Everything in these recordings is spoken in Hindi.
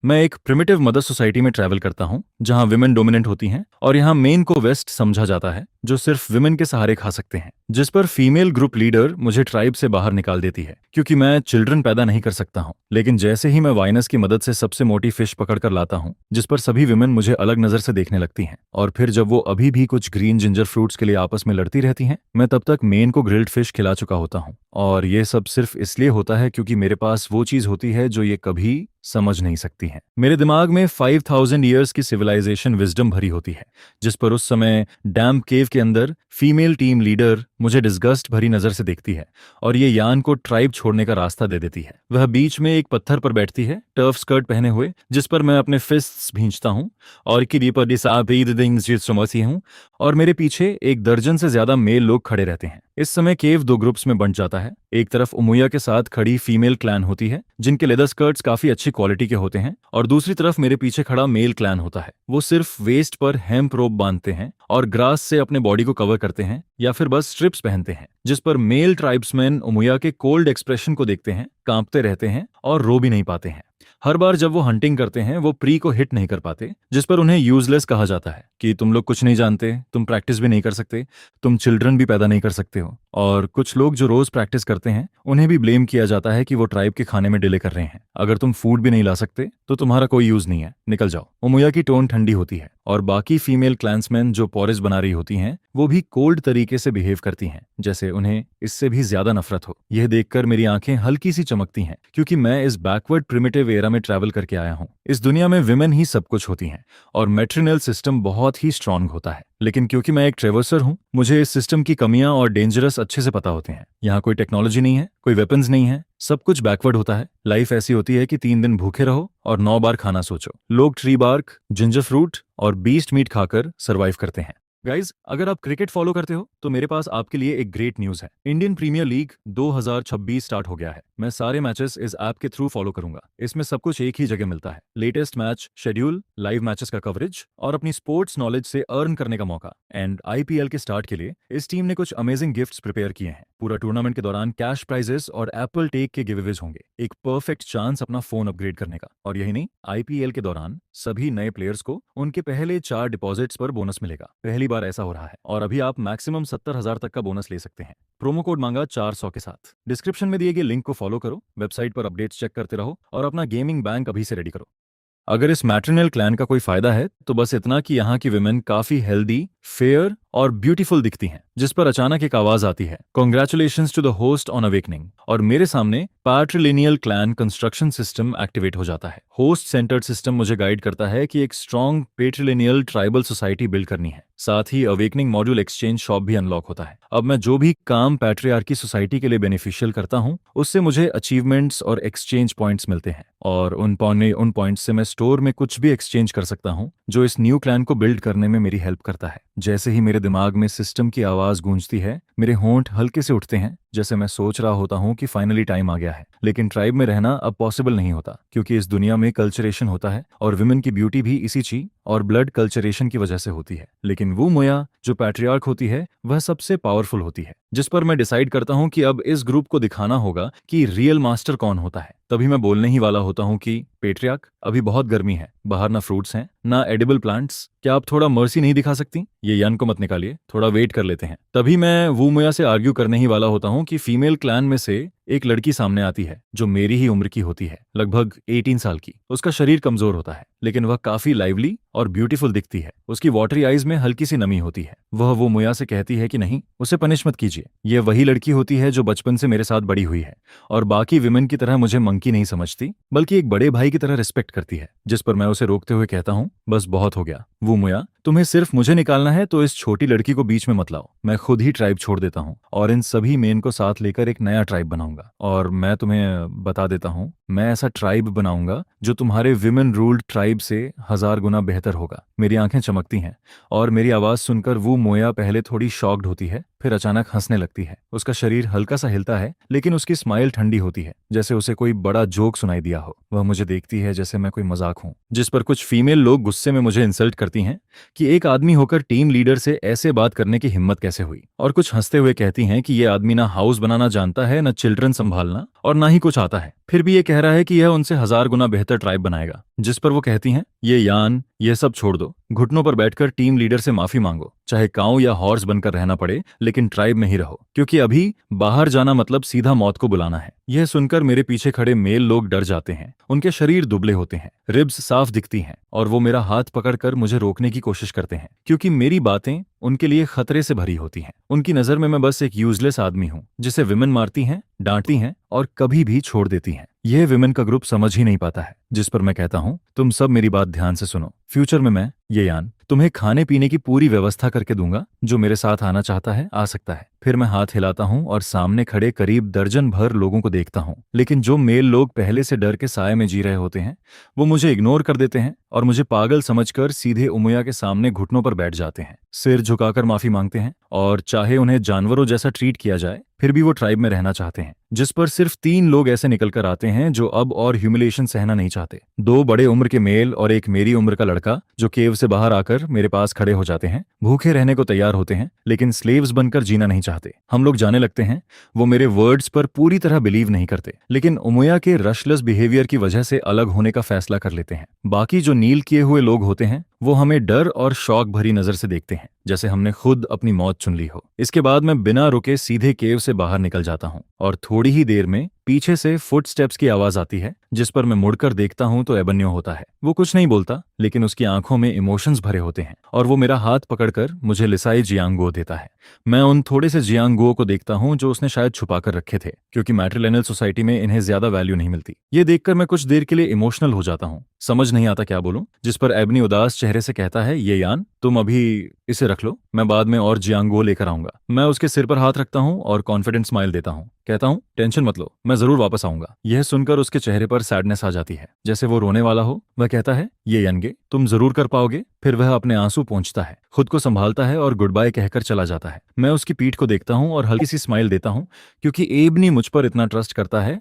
मैं एक प्रिमिटिव मदर सोसाइटी में ट्रैवल करता हूँ जहाँ विमेन डोमिनेंट होती हैं और यहाँ मेन को वेस्ट समझा जाता है जो सिर्फ विमेन के सहारे खा सकते हैं, जिस पर फीमेल ग्रुप लीडर मुझे ट्राइब से बाहर निकाल देती है क्योंकि मैं चिल्ड्रन पैदा नहीं कर सकता हूँ। लेकिन जैसे ही मैं वाइनस की मदद से सबसे मोटी फिश पकड़ कर लाता हूँ जिस पर सभी विमेन मुझे अलग नजर से देखने लगती हैं, और फिर जब वो अभी भी कुछ ग्रीन जिंजर फ्रूट्स के लिए आपस में लड़ती रहती हैं, मैं तब तक मेन को ग्रिल्ड फिश खिला चुका होता हूँ। और ये सब सिर्फ इसलिए होता है क्योंकि मेरे पास वो चीज होती है जो ये कभी समझ नहीं सकती हैं। मेरे दिमाग में 5000 ईयर्स की सिविलाइजेशन विजडम भरी होती है, जिस पर उस समय डैम केव के अंदर फीमेल टीम लीडर मुझे डिस्गस्ट भरी नजर से देखती है और ये यान को ट्राइब छोड़ने का रास्ता दे देती है। वह बीच में एक पत्थर पर बैठती है, टर्फ स्कर्ट पहने हुए, जिस पर मैं अपने फिस्ट्स भींचता हूँ और हूँ, और मेरे पीछे 1 दर्जन से ज्यादा मेल लोग खड़े रहते हैं। इस समय केव 2 ग्रुप्स में बंट जाता है। एक तरफ उमुया के साथ खड़ी फीमेल क्लैन होती है जिनके लेदर स्कर्ट्स काफी अच्छी क्वालिटी के होते हैं, और दूसरी तरफ मेरे पीछे खड़ा मेल क्लैन होता है। वो सिर्फ वेस्ट पर हेम्प रोप बांधते हैं और ग्रास से अपने बॉडी को कवर करते हैं या फिर बस स्ट्रिप्स पहनते हैं, जिस पर मेल ट्राइब्समैन उमुया के कोल्ड एक्सप्रेशन को देखते हैं, कांपते रहते हैं और रो भी नहीं पाते हैं। हर बार जब वो हंटिंग करते हैं वो प्री को हिट नहीं कर पाते, जिस पर उन्हें यूजलेस कहा जाता है कि तुम लोग कुछ नहीं जानते, तुम प्रैक्टिस भी नहीं कर सकते, तुम चिल्ड्रन भी पैदा नहीं कर सकते हो। और कुछ लोग जो रोज प्रैक्टिस करते हैं उन्हें भी ब्लेम किया जाता है कि वो ट्राइब के खाने में डिले कर रहे हैं। अगर तुम फूड भी नहीं ला सकते तो तुम्हारा कोई यूज नहीं है, निकल जाओ। उमुया की टोन ठंडी होती है और बाकी फीमेल क्लैंसमैन जो पॉरेज बना रही होती हैं वो भी कोल्ड तरीके से बिहेव करती हैं, जैसे उन्हें इससे भी ज्यादा नफरत हो। यह देखकर मेरी आंखें हल्की सी चमकती हैं क्योंकि मैं इस बैकवर्ड प्रिमिटिव एरा में ट्रैवल करके आया हूँ। इस दुनिया में विमेन ही सब कुछ होती हैं और मैट्रिनल सिस्टम बहुत ही स्ट्रांग होता है। लेकिन क्योंकि मैं एक ट्रेवर्सर हूँ, मुझे इस सिस्टम की कमियां और डेंजरस अच्छे से पता होते हैं। यहाँ कोई टेक्नोलॉजी नहीं है, कोई वेपन्स नहीं है, सब कुछ बैकवर्ड होता है। लाइफ ऐसी होती है कि 3 दिन भूखे रहो और 9 बार खाना सोचो। लोग ट्री बार्क, जिंजर फ्रूट और बीस्ट मीट खाकर सरवाइव करते हैं। गाइज, अगर आप क्रिकेट फॉलो करते हो तो मेरे पास आपके लिए एक ग्रेट न्यूज है। इंडियन प्रीमियर लीग 2026 स्टार्ट हो गया है। मैं सारे मैचेस इस ऐप के थ्रू फॉलो करूंगा। इसमें सब कुछ एक ही जगह मिलता है, latest match schedule, live matches का कवरेज और अपनी स्पोर्ट्स नॉलेज से अर्न करने का मौका। एंड आईपीएल के स्टार्ट के लिए इस टीम ने कुछ अमेजिंग गिफ्ट्स प्रिपेयर किए हैं। पूरा टूर्नामेंट के दौरान कैश प्राइजेस और एप्पल टेक के गिवअवेज होंगे, एक परफेक्ट चांस अपना फोन अपग्रेड करने का। और यही नहीं, आईपीएल के दौरान सभी नए प्लेयर्स को उनके पहले 4 डिपॉजिट्स पर बोनस मिलेगा। पहली बार ऐसा हो रहा है और अभी आप मैक्सिमम 70,000 तक का बोनस ले सकते हैं। प्रोमो कोड मांगा 400 के साथ। डिस्क्रिप्शन में दिए गए लिंक को फॉलो करो, वेबसाइट पर अपडेट्स चेक करते रहो और अपना गेमिंग बैंक अभी से रेडी करो। अगर इस मैट्रिनल क्लैन का कोई फायदा है तो बस इतना कि यहाँ की विमेन काफी हेल्दी, फेयर और ब्यूटीफुल दिखती हैं, जिस पर अचानक एक आवाज आती है, congratulations to the host on awakening, और मेरे सामने patrilineal clan construction system activate हो जाता है। होस्ट सेंटर्ड सिस्टम मुझे गाइड करता है कि एक strong patrilineal tribal society build करनी है। साथ ही अवेकनिंग मॉड्यूल एक्सचेंज शॉप भी अनलॉक होता है। अब मैं जो भी काम पैट्रियार्की सोसाइटी के लिए बेनिफिशियल करता हूँ उससे मुझे अचीवमेंट्स और एक्सचेंज पॉइंट्स मिलते हैं, और उन पॉइंट्स से मैं स्टोर में कुछ भी एक्सचेंज कर सकता हूँ जो इस न्यू क्लैन को बिल्ड करने में मेरी हेल्प करता है। जैसे ही मेरे दिमाग में सिस्टम की आवाज गूंजती है, मेरे होंठ हल्के से उठते हैं, जैसे मैं सोच रहा होता हूँ कि फाइनली टाइम आ गया है। लेकिन ट्राइब में रहना अब पॉसिबल नहीं होता क्योंकि इस दुनिया में कल्चरेशन होता है और विमेन की ब्यूटी भी इसी ची और ब्लड कल्चरेशन की वजह से होती है। लेकिन वो मोया जो पैट्रियार्क होती है वह सबसे पावरफुल होती है, जिस पर मैं डिसाइड करता हूँ कि अब इस ग्रुप को दिखाना होगा कि रियल मास्टर कौन होता है। तभी मैं बोलने ही वाला होता हूँ कि पेट्रियार्क, अभी बहुत गर्मी है, बाहर ना फ्रूट्स हैं ना एडिबल प्लांट्स, क्या आप थोड़ा मर्सी नहीं दिखा सकती? ये यन को मत निकालिए, थोड़ा वेट कर लेते हैं। तभी मैं वो मोया से आर्ग्यू करने ही वाला होता हूँ कि फीमेल क्लैन में से एक लड़की सामने आती है जो मेरी ही उम्र की होती है, लगभग 18 साल की। उसका शरीर कमजोर होता है लेकिन वह काफी लाइवली और ब्यूटीफुल दिखती है। उसकी वाटरी आईज में हल्की सी नमी होती है। वह वो मोया से कहती है कि नहीं, उसे पनिश मत कीजिए। यह वही लड़की होती है जो बचपन से मेरे साथ बड़ी हुई है और बाकी विमेन की तरह मुझे मंकी नहीं समझती बल्कि एक बड़े भाई की तरह रिस्पेक्ट करती है। जिस पर मैं उसे रोकते हुए कहता हूँ, बस बहुत हो गया वो मोया, तुम्हें सिर्फ मुझे निकालना है तो इस छोटी लड़की को बीच में मत लाओ। मैं खुद ही ट्राइब छोड़ देता हूँ और इन सभी मेन को साथ लेकर एक नया ट्राइब बनाऊंगा। और मैं तुम्हें बता देता हूँ, मैं ऐसा ट्राइब बनाऊंगा जो तुम्हारे विमेन रूल्ड ट्राइब से 1000 गुना बेहतर होगा। मेरी आंखें चमकती हैं और मेरी आवाज सुनकर वो मोया पहले थोड़ी शॉक्ड होती है, फिर अचानक हंसने लगती है। उसका शरीर हल्का सा हिलता है, लेकिन उसकी स्माइल ठंडी होती है, जैसे उसे कोई बड़ा जोक सुनाई दिया हो। वह मुझे देखती है जैसे मैं कोई मजाक हूं। जिस पर कुछ फीमेल लोग गुस्से में मुझे इंसल्ट करती हैं कि एक आदमी होकर टीम लीडर से ऐसे बात करने की हिम्मत कैसे हुई, और कुछ हंसते हुए कहती हैं कि ये आदमी ना हाउस बनाना जानता है, ना चिल्ड्रन संभालना, और ना ही कुछ आता है, फिर भी ये कह रहा है कि यह उनसे 1000 गुना बेहतर ट्राइब बनाएगा। जिस पर वो कहती हैं, ये यान, ये सब छोड़ दो, घुटनों पर बैठकर टीम लीडर से माफी मांगो, चाहे काऊ या हॉर्स बनकर रहना पड़े, लेकिन ट्राइब में ही रहो, क्योंकि अभी बाहर जाना मतलब सीधा मौत को बुलाना है। यह सुनकर मेरे पीछे खड़े मेल लोग डर जाते हैं। उनके शरीर दुबले होते हैं, रिब्स साफ दिखती हैं, और वो मेरा हाथ पकड़कर मुझे रोकने की कोशिश करते हैं, क्योंकि मेरी बातें उनके लिए खतरे से भरी होती हैं। उनकी नजर में मैं बस एक यूजलेस आदमी हूं, जिसे विमेन मारती हैं, डांटती हैं और कभी भी छोड़ देती हैं। यह विमेन का ग्रुप समझ ही नहीं पाता है। जिस पर मैं कहता हूं, तुम सब मेरी बात ध्यान से सुनो। फ्यूचर में मैं, ये यान, तुम्हें खाने पीने की पूरी व्यवस्था करके दूंगा। जो मेरे साथ आना चाहता है आ सकता है। फिर मैं हाथ हिलाता हूं और सामने खड़े करीब दर्जन भर लोगों को देखता हूं, लेकिन जो मेल लोग पहले से डर के साए में जी रहे होते हैं, वो मुझे इग्नोर कर देते हैं और मुझे पागल समझकर सीधे उमुया के सामने घुटनों पर बैठ जाते हैं, सिर झुकाकर माफी मांगते हैं, और चाहे उन्हें जानवरों जैसा ट्रीट किया जाए, फिर भी वो ट्राइब में रहना चाहते हैं। जिस पर सिर्फ 3 लोग ऐसे निकलकर आते हैं जो अब और ह्यूमिलेशन सहना नहीं चाहते। 2 बड़े उम्र के मेल और एक मेरी उम्र का लड़का, जो केव से बाहर आकर मेरे पास खड़े हो जाते हैं। भूखे रहने को तैयार होते हैं, लेकिन स्लेव्स बनकर जीना नहीं चाहते। हम लोग जाने लगते हैं। वो मेरे वर्ड्स पर पूरी तरह बिलीव नहीं करते, लेकिन उमुया के रशलेस बिहेवियर की वजह से अलग होने का फैसला कर लेते हैं। बाकी जो नील किए हुए लोग होते हैं, वो हमें डर और शौक भरी नजर से देखते हैं, जैसे हमने खुद अपनी मौत चुन ली हो। इसके बाद मैं बिना रुके सीधे केव से बाहर निकल जाता हूँ, और थोड़ी ही देर में पीछे से फुटस्टेप्स की आवाज आती है। जिस पर मैं मुड़कर देखता हूं तो एबन्यो होता है। वो कुछ नहीं बोलता, लेकिन उसकी आंखों में इमोशंस भरे होते हैं, और वो मेरा हाथ पकड़कर मुझे लिसाई जियांगुओ देता है। मैं उन थोड़े से जियांगुओ को देखता हूं जो उसने शायद छुपा कर रखे थे, क्योंकि मैट्रिलिनियल सोसाइटी में इन्हें ज्यादा वैल्यू नहीं मिलती। ये देखकर मैं कुछ देर के लिए इमोशनल हो जाता हूँ, समझ नहीं आता क्या बोलूं। जिस पर एबनी उदास चेहरे से कहता है, ये यान, तुम अभी इसे रख लो, मैं बाद में और जियांगुओ लेकर आऊंगा। मैं उसके सिर पर हाथ रखता हूं और कॉन्फिडेंट स्माइल देता हूं। कहता हूं, टेंशन मत लो, मैं जरूर वापस आऊंगा। यह सुनकर उसके चेहरे पर सैडनेस आ जाती है, जैसे वो रोने वाला हो। वह कहता है, ये यनगे, तुम जरूर कर पाओगे। फिर वह अपने आंसू पोंछता है, खुद को संभालता है और गुड बाय कहकर चला जाता है। मैं उसकी पीठ को देखता हूं और हल्की सी स्माइल देता हूं, क्योंकि एबनी मुझ पर इतना ट्रस्ट करता है।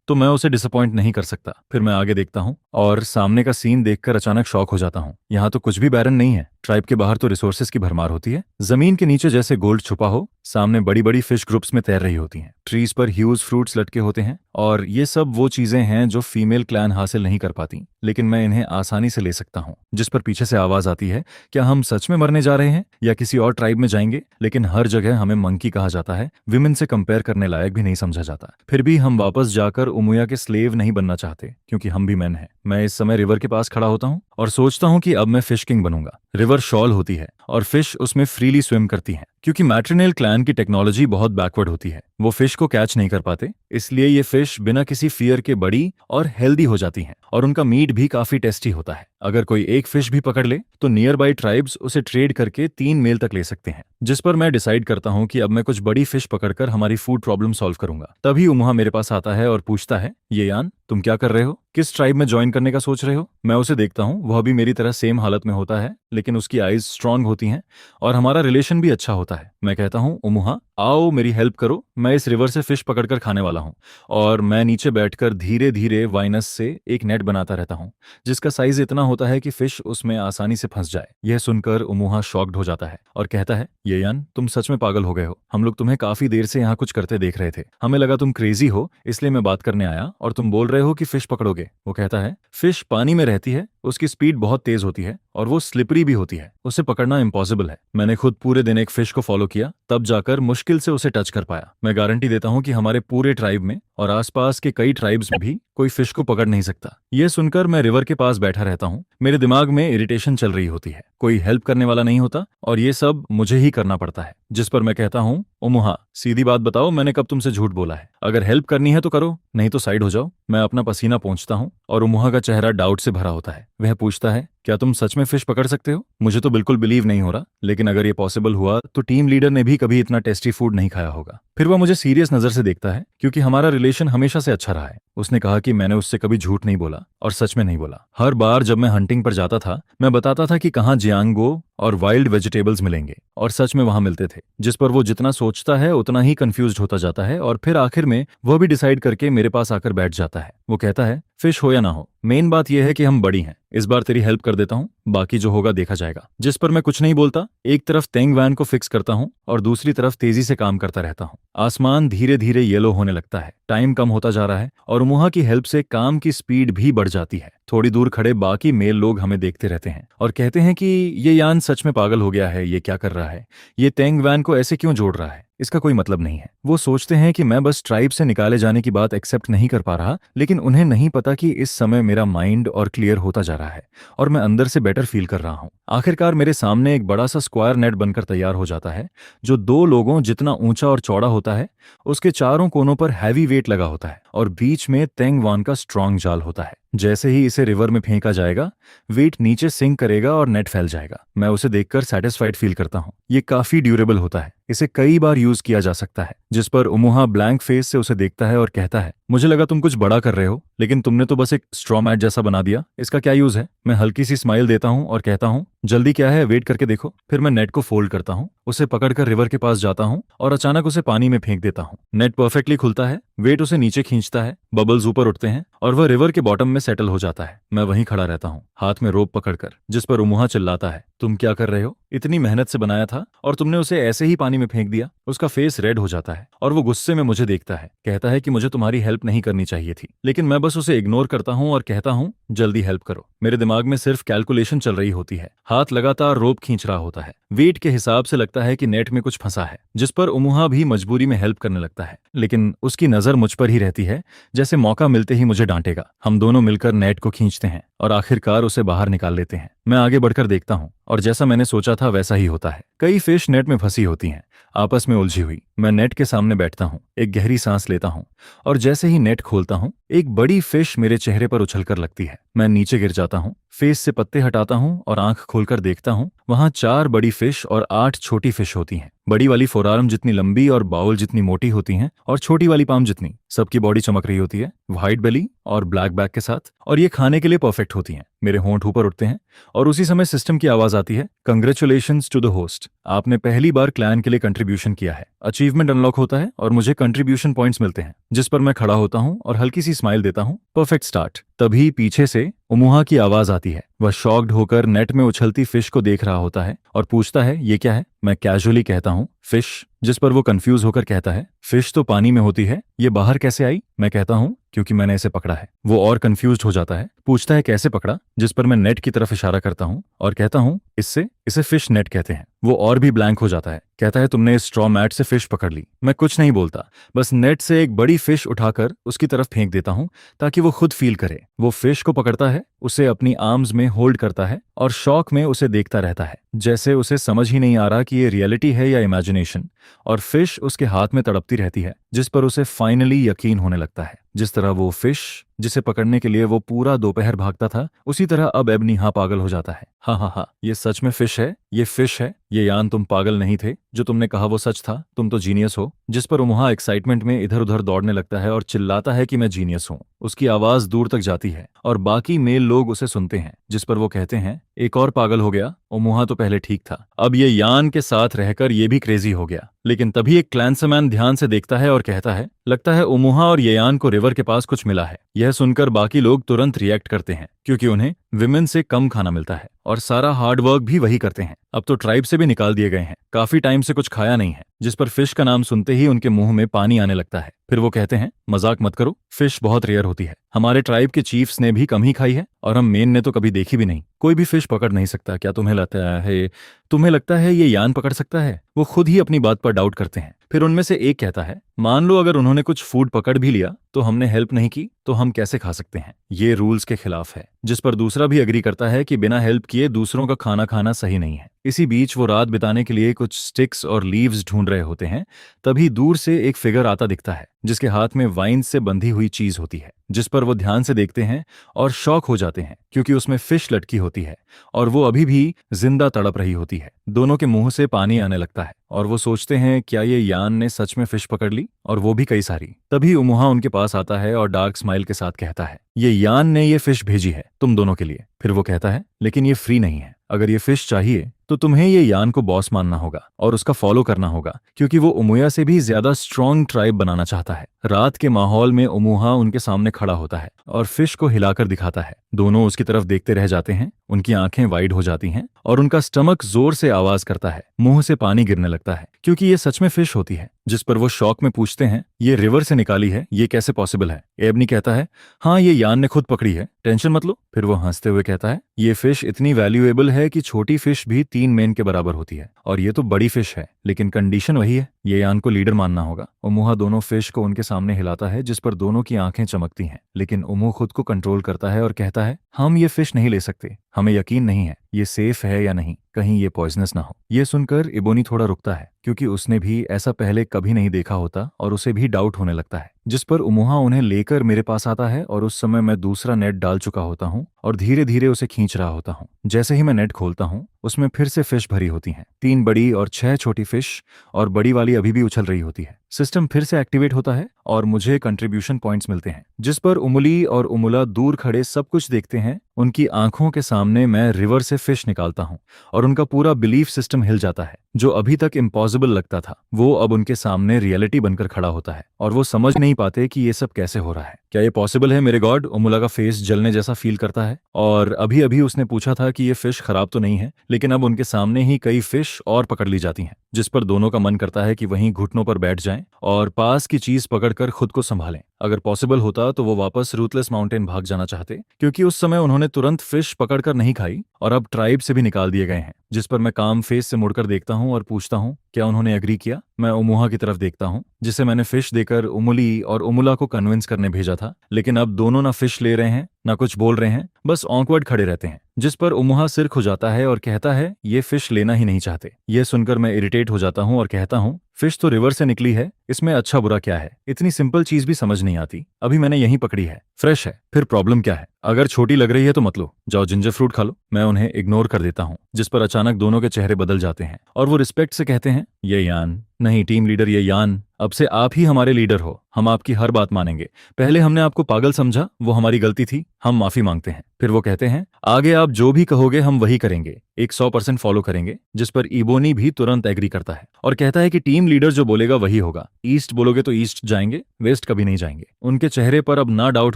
तो मैं उसे डिसअपॉइंट नहीं कर सकता। फिर मैं आगे देखता हूं और सामने का सीन देखकर अचानक शॉक हो जाता हूं। यहाँ तो कुछ भी बैरन नहीं है। ट्राइब के बाहर तो रिसोर्सेज की भरमार होती है। जमीन के नीचे जैसे गोल्ड छुपा हो, सामने बड़ी बड़ी फिश ग्रुप्स में तैर रही होती हैं। ट्रीज पर ह्यूज फ्रूट्स लटके होते हैं, और ये सब वो चीजें हैं जो फीमेल क्लैन हासिल नहीं कर पाती, लेकिन मैं इन्हें आसानी से ले सकता हूँ। जिस पर पीछे से आवाज आती है, क्या हम सच में मरने जा रहे हैं या किसी और ट्राइब में जाएंगे? लेकिन हर जगह हमें मंकी कहा जाता है, विमेन से कंपेयर करने लायक भी नहीं समझा जाता। फिर भी हम वापस जाकर उमुया के स्लेव नहीं बनना चाहते, क्योंकि हम भी मैन हैं। मैं इस समय रिवर के पास खड़ा होता हूँ और सोचता हूँ कि अब मैं फिश किंग बनूंगा। रिवर शॉल होती है और फिश उसमें फ्रीली स्विम करती हैं, क्योंकि मैट्रिनेल क्लैन की टेक्नोलॉजी बहुत बैकवर्ड होती है। वो फिश को कैच नहीं कर पाते, इसलिए ये फिश बिना किसी फियर के बड़ी और हेल्दी हो जाती हैं, और उनका मीट भी काफी टेस्टी होता है। अगर कोई एक फिश भी पकड़ ले तो नियर बाई ट्राइब्स उसे ट्रेड करके 3 मील तक ले सकते हैं। जिस पर मैं डिसाइड करता हूँ कि अब मैं कुछ बड़ी फिश पकड़कर हमारी फूड प्रॉब्लम सॉल्व करूंगा। तभी उमुहा मेरे पास आता है और पूछता है, ये यान, तुम क्या कर रहे हो? किस ट्राइब में ज्वाइन करने का सोच रहे हो? मैं उसे देखता हूँ, वह भी मेरी तरह सेम हालत में होता है, लेकिन उसकी आईज स्ट्रांग होती हैं और हमारा रिलेशन भी अच्छा होता है। मैं कहता हूँ, उमुहा, आओ मेरी हेल्प करो, मैं इस रिवर से फिश पकड़कर खाने वाला हूँ। और मैं नीचे बैठकर धीरे धीरे वाइनस से एक नेट बनाता रहता हूँ, जिसका साइज इतना होता है कि फिश उसमें आसानी से फंस जाए। यह सुनकर उमुहा शॉक्ड हो जाता है और कहता है, ये यान, तुम सच में पागल हो गए हो। हम लोग तुम्हें काफी देर से यहाँ कुछ करते देख रहे थे। हमें लगा तुम क्रेजी हो, इसलिए मैं बात करने आया, और तुम बोल रहे हो कि फिश पकड़ोगे। वो कहता है, फिश पानी में रहती है, उसकी स्पीड बहुत तेज होती है और वो स्लिपरी भी होती है, उसे पकड़ना इम्पॉसिबल है। मैंने खुद पूरे दिन एक फिश को फॉलो किया, तब जाकर मुश्किल से उसे टच कर पाया। मैं गारंटी देता हूँ कि हमारे पूरे ट्राइब में और आसपास के कई ट्राइब्स में भी कोई फिश को पकड़ नहीं सकता। यह सुनकर मैं रिवर के पास बैठा रहता हूँ। मेरे दिमाग में इरिटेशन चल रही होती है, कोई हेल्प करने वाला नहीं होता और ये सब मुझे ही करना पड़ता है। जिस पर मैं कहता हूँ, उमुहा, सीधी बात बताओ, मैंने कब तुमसे झूठ बोला है? अगर हेल्प करनी है तो करो, नहीं तो साइड हो जाओ। मैं अपना पसीना पोंछता हूँ और उमुहा का चेहरा डाउट से भरा होता है। वह पूछता है, क्या तुम सच में फिश पकड़ सकते हो? मुझे तो बिल्कुल बिलीव नहीं हो रहा, लेकिन अगर ये पॉसिबल हुआ तो टीम लीडर ने भी कभी इतना टेस्टी फूड नहीं खाया होगा। फिर वह मुझे सीरियस नजर से देखता है, क्योंकि हमारा रिलेशन हमेशा से अच्छा रहा है। उसने कहा कि मैंने उससे कभी झूठ नहीं बोला और सच में नहीं बोला। हर बार जब मैं हंटिंग पर जाता था मैं बताता था कि कहाँ जियांगो और वाइल्ड वेजिटेबल्स मिलेंगे, और सच में वहां मिलते थे। जिस पर वो जितना सोचता है उतना ही कंफ्यूज्ड होता जाता है और फिर आखिर में वह भी डिसाइड करके मेरे पास आकर बैठ जाता है। वो कहता है फिश हो या ना हो, मेन बात यह है कि हम बड़ी हैं, इस बार तेरी हेल्प कर देता हूँ, बाकी जो होगा देखा जाएगा। जिस पर मैं कुछ नहीं बोलता, एक तरफ तेंग वैन को फिक्स करता हूँ और दूसरी तरफ तेजी से काम करता रहता हूँ। आसमान धीरे धीरे येलो होने लगता है, टाइम कम होता जा रहा है और मुहा की हेल्प से काम की स्पीड भी बढ़ जाती है। थोड़ी दूर खड़े बाकी मेल लोग हमें देखते रहते हैं और कहते हैं कि ये यान सच में पागल हो गया है, ये क्या कर रहा है, ये तेंग वैन को ऐसे क्यों जोड़ रहा है, इसका कोई मतलब नहीं है। वो सोचते हैं कि मैं बस ट्राइब से निकाले जाने की बात एक्सेप्ट नहीं कर पा रहा, लेकिन उन्हें नहीं पता कि इस समय मेरा माइंड और क्लियर होता जा रहा है और मैं अंदर से बेटर फील कर रहा हूँ। आखिरकार मेरे सामने एक बड़ा सा स्क्वायर नेट बनकर तैयार हो जाता है जो 2 लोगों जितना ऊंचा और चौड़ा होता है। उसके चारों कोनों पर हैवी वेट लगा होता है और बीच में तेंग वान का स्ट्रांग जाल होता है। जैसे ही इसे रिवर में फेंका जाएगा वेट नीचे सिंक करेगा और नेट फैल जाएगा। मैं उसे देखकर सेटिस्फाइड फील करता हूँ। ये काफी ड्यूरेबल होता है, इसे कई बार यूज किया जा सकता है। जिस पर उमुहा ब्लैंक फेस से उसे देखता है और कहता है मुझे लगा तुम कुछ बड़ा कर रहे हो, लेकिन तुमने तो बस एक स्ट्रॉ मैट जैसा बना दिया, इसका क्या यूज है। मैं हल्की सी स्माइल देता हूँ और कहता हूँ जल्दी क्या है, वेट करके देखो। फिर मैं नेट को फोल्ड करता हूँ, उसे पकड़कर रिवर के पास जाता हूँ और अचानक उसे पानी में फेंक देता हूँ। नेट परफेक्टली खुलता है, वेट उसे नीचे खींचता है, बबल्स ऊपर उठते हैं और वह रिवर के बॉटम में सेटल हो जाता है। मैं वहीं खड़ा रहता हूँ, हाथ में रोप पकड़कर। जिस पर उमुहा चिल्लाता है तुम क्या कर रहे हो, इतनी मेहनत से बनाया था और तुमने उसे ऐसे ही पानी में फेंक दिया। उसका फेस रेड हो जाता है और वो गुस्से में मुझे देखता है, कहता है कि मुझे तुम्हारी हेल्प नहीं करनी चाहिए थी, लेकिन मैं बस उसे इग्नोर करता हूँ और कहता हूँ जल्दी हेल्प करो। मेरे दिमाग में सिर्फ कैलकुलेशन चल रही होती है, हाथ लगातार रोप खींच रहा होता है। वेट के हिसाब से लगता है कि नेट में कुछ फंसा है। जिस पर उमुहा भी मजबूरी में हेल्प करने लगता है, लेकिन उसकी नजर मुझ पर ही रहती है, जैसे मौका मिलते ही मुझे डांटेगा। हम दोनों मिलकर नेट को खींचते हैं और आखिरकार उसे बाहर निकाल लेते हैं। मैं आगे बढ़कर देखता हूँ और जैसा मैंने सोचा था वैसा ही होता है। कई फिश नेट में फंसी होती हैं, आपस में उलझी हुई। मैं नेट के सामने बैठता हूँ, एक गहरी सांस लेता हूँ और जैसे ही नेट खोलता हूँ एक बड़ी फिश मेरे चेहरे पर उछलकर लगती है। मैं नीचे गिर जाता हूँ, फेस से पत्ते हटाता हूँ और आंख खोलकर देखता हूँ वहां 4 बड़ी फिश और 8 छोटी फिश होती हैं। बड़ी वाली फोरआर्म जितनी लंबी और बाउल जितनी मोटी होती हैं और छोटी वाली पाम जितनी। सबकी बॉडी चमक रही होती है, व्हाइट बेली और ब्लैक बैक के साथ, और ये खाने के लिए परफेक्ट होती हैं। मेरे होंठ ऊपर उठते हैं और उसी समय सिस्टम की आवाज आती है, कंग्रेचुलेशंस टू द होस्ट, आपने पहली बार क्लैन के लिए कंट्रीब्यूशन किया है। अचीवमेंट अनलॉक होता है और मुझे कंट्रीब्यूशन पॉइंट्स मिलते हैं। जिस पर मैं खड़ा होता हूँ और हल्की सी स्माइल देता हूँ, परफेक्ट स्टार्ट। तभी पीछे से उमुहा की आवाज आती है। वह शॉक्ड होकर नेट में उछलती फिश को देख रहा होता है और पूछता है ये क्या है। मैं कैजुअली कहता हूँ फिश। जिस पर वो कंफ्यूज होकर कहता है फिश तो पानी में होती है, ये बाहर कैसे आई। मैं कहता हूँ क्योंकि मैंने इसे पकड़ा है। वो और कंफ्यूज्ड हो जाता है, पूछता है कैसे पकड़ा। जिस पर मैं नेट की तरफ इशारा करता हूँ और कहता हूँ इसे फिश नेट कहते हैं। वो और भी ब्लैंक हो जाता है, कहता है तुमने इस स्ट्रॉ मैट से फिश पकड़ ली। मैं कुछ नहीं बोलता, बस नेट से एक बड़ी फिश उठाकर उसकी तरफ फेंक देता हूँ ताकि वो खुद फील करे। वो फिश को पकड़ता है, उसे अपनी आर्म्स में होल्ड करता है और शौक में उसे देखता रहता है, जैसे उसे समझ ही नहीं आ रहा कि ये रियलिटी है या इमेजिनेशन। और फिश उसके हाथ में तड़पती रहती है, जिस पर उसे फाइनली यकीन होने लगता है। जिस तरह वो फिश जिसे पकड़ने के लिए वो पूरा दोपहर भागता था, उसी तरह अब एबनी पागल हो जाता है। हाँ, ये सच में फिश है, ये फिश है। ये यान तुम पागल नहीं थे, जो तुमने कहा वो सच था, तुम तो जीनियस हो। जिस पर उमुहा एक्साइटमेंट में इधर उधर दौड़ने लगता है और चिल्लाता है कि मैं जीनियस हूँ। उसकी आवाज दूर तक जाती है और बाकी मेल लोग उसे सुनते हैं। जिस पर वो कहते हैं एक और पागल हो गया, उमुहा तो पहले ठीक था, अब ये यान के साथ रहकर ये भी क्रेजी हो गया। लेकिन तभी एक क्लैंसमैन ध्यान से देखता है और कहता है लगता है उमुहा और ये यान को रिवर के पास कुछ मिला है। यह सुनकर बाकी लोग तुरंत रिएक्ट करते हैं, क्योंकि उन्हें विमेन से कम खाना मिलता है और सारा हार्ड वर्क भी वही करते हैं। अब तो ट्राइब से भी निकाल दिए गए हैं, काफी टाइम से कुछ खाया नहीं है। जिस पर फिश का नाम सुनते ही उनके मुंह में पानी आने लगता है। फिर वो कहते हैं मजाक मत करो, फिश बहुत रेयर होती है, हमारे ट्राइब के चीफ्स ने भी कम ही खाई है और हम मेन ने तो कभी देखी भी नहीं। कोई भी फिश पकड़ नहीं सकता, क्या तुम्हें लगता है ये यान पकड़ सकता है। वो खुद ही अपनी बात पर डाउट करते हैं। फिर उनमें से एक कहता है मान लो अगर उन्होंने कुछ फूड पकड़ भी लिया तो हमने हेल्प नहीं की तो हम कैसे खा सकते हैं, ये रूल्स के खिलाफ है। जिस पर दूसरा भी एग्री करता है कि बिना हेल्प किए दूसरों का खाना खाना सही नहीं है। इसी बीच वो रात बिताने के लिए कुछ स्टिक्स और लीव्स ढूंढ रहे होते हैं, तभी दूर से एक फिगर आता दिखता है जिसके हाथ में वाइन से बंधी हुई चीज होती है, जिस पर वो ध्यान से देखते हैं और शॉक हो जाते हैं क्योंकि उसमें फिश लटकी होती है और वो अभी भी जिंदा तड़प रही होती है। दोनों के मुंह से पानी आने लगता है और वो सोचते हैं क्या ये यान ने सच में फिश पकड़ ली, और वो भी कई सारी। तभी उमुहा उनके पास आता है और डार्क स्माइल के साथ कहता है, ये यान ने ये फिश भेजी है तुम दोनों के लिए। फिर वो कहता है, लेकिन ये फ्री नहीं है, अगर ये फिश चाहिए तो तुम्हें ये यान को बॉस मानना होगा और उसका फॉलो करना होगा, क्योंकि वो उमुया से भी ज्यादा स्ट्रॉन्ग ट्राइब बनाना चाहता है। रात के माहौल में उमुहा उनके सामने खड़ा होता है और फिश को हिलाकर दिखाता है। दोनों उसकी तरफ देखते रह जाते हैं, उनकी आंखें वाइड हो जाती हैं और उनका स्टमक जोर से आवाज करता है, मुंह से पानी गिरने लगता है क्योंकि ये सच में फिश होती है। जिस पर वो शौक में पूछते हैं, ये रिवर से निकाली है, ये कैसे पॉसिबल है? एबनी कहता है, हाँ ये यान ने खुद पकड़ी है, टेंशन मत लो। फिर वो हंसते हुए कहता है, ये फिश इतनी वैल्यूएबल है कि छोटी फिश भी 3 मेन के बराबर होती है, और ये तो बड़ी फिश है, लेकिन कंडीशन वही है, ये यान को लीडर मानना होगा। उमुहा दोनों फिश को उनके सामने हिलाता है, जिस पर दोनों की आंखें चमकती हैं, लेकिन उमू खुद को कंट्रोल करता है और कहता है, हम ये फिश नहीं ले सकते, हमें यकीन नहीं है ये सेफ है या नहीं, कहीं ये पॉइजनस ना हो। ये सुनकर इबोनी थोड़ा रुकता है क्योंकि उसने भी ऐसा पहले कभी नहीं देखा होता और उसे भी डाउट होने लगता है। जिस पर उमुहा उन्हें लेकर मेरे पास आता है और उस समय मैं दूसरा नेट डाल चुका होता हूँ और धीरे धीरे उसे खींच रहा होता हूँ। जैसे ही मैं नेट खोलता हूँ उसमें फिर से फिश भरी होती हैं, 3 बड़ी और 6 छोटी फिश, और बड़ी वाली अभी भी उछल रही होती है। सिस्टम फिर से एक्टिवेट होता है और मुझे कंट्रीब्यूशन पॉइंट्स मिलते हैं, जिस पर उमुली और उमुला दूर खड़े सब कुछ देखते हैं। उनकी आंखों के सामने मैं रिवर से फिश निकालता हूँ और उनका पूरा बिलीफ सिस्टम हिल जाता है। जो अभी तक इम्पॉसिबल लगता था वो अब उनके सामने रियलिटी बनकर खड़ा होता है और वो समझ नहीं पाते कि ये सब कैसे हो रहा है। क्या ये पॉसिबल है मेरे गॉड? उमुला का फेस जलने जैसा फील करता है और अभी अभी उसने पूछा था कि ये फिश खराब तो नहीं है, लेकिन अब उनके सामने ही कई फिश और पकड़ ली जाती हैं, जिस पर दोनों का मन करता है कि वहीं घुटनों पर बैठ जाएं और पास की चीज पकड़कर खुद को संभालें। अगर पॉसिबल होता तो वो वापस रूथलेस माउंटेन भाग जाना चाहते, क्योंकि उस समय उन्होंने तुरंत फिश पकड़कर नहीं खाई और अब ट्राइब से भी निकाल दिए गए हैं। जिस पर मैं काम फेस से मुड़कर देखता हूँ और पूछता हूँ, क्या उन्होंने एग्री किया? मैं उमुहा की तरफ देखता हूँ, जिसे मैंने फिश देकर उमुली और उमुला को कन्विंस करने भेजा था, लेकिन अब दोनों ना फिश ले रहे हैं ना कुछ बोल रहे हैं, बस ऑकवर्ड खड़े रहते हैं। जिस पर उमुहा सिर खुजाता है और कहता है, ये फिश लेना ही नहीं चाहते। यह सुनकर मैं इरिटेट हो जाता हूँ और कहता हूँ, फिश तो रिवर से निकली है, इसमें अच्छा बुरा क्या है? इतनी सिंपल चीज भी समझ नहीं आती, अभी मैंने यहीं पकड़ी है, फ्रेश है, फिर प्रॉब्लम क्या है? अगर छोटी लग रही है तो मत लो, जाओ जिंजर फ्रूट खा लो। मैं उन्हें इग्नोर कर देता हूँ, जिस पर अचानक दोनों के चेहरे बदल जाते हैं और वो रिस्पेक्ट से कहते हैं, ये यान नहीं, टीम लीडर ये यान, अब से आप ही हमारे लीडर हो, हम आपकी हर बात मानेंगे। पहले हमने आपको पागल समझा, वो हमारी गलती थी, हम माफी मांगते हैं। फिर वो कहते हैं, आगे आप जो भी कहोगे हम वही करेंगे, 100% फॉलो करेंगे। जिस पर इबोनी भी तुरंत एग्री करता है और कहता है कि टीम लीडर जो बोलेगा वही होगा, ईस्ट बोलोगे तो ईस्ट जाएंगे, वेस्ट कभी नहीं जाएंगे। उनके चेहरे पर अब ना डाउट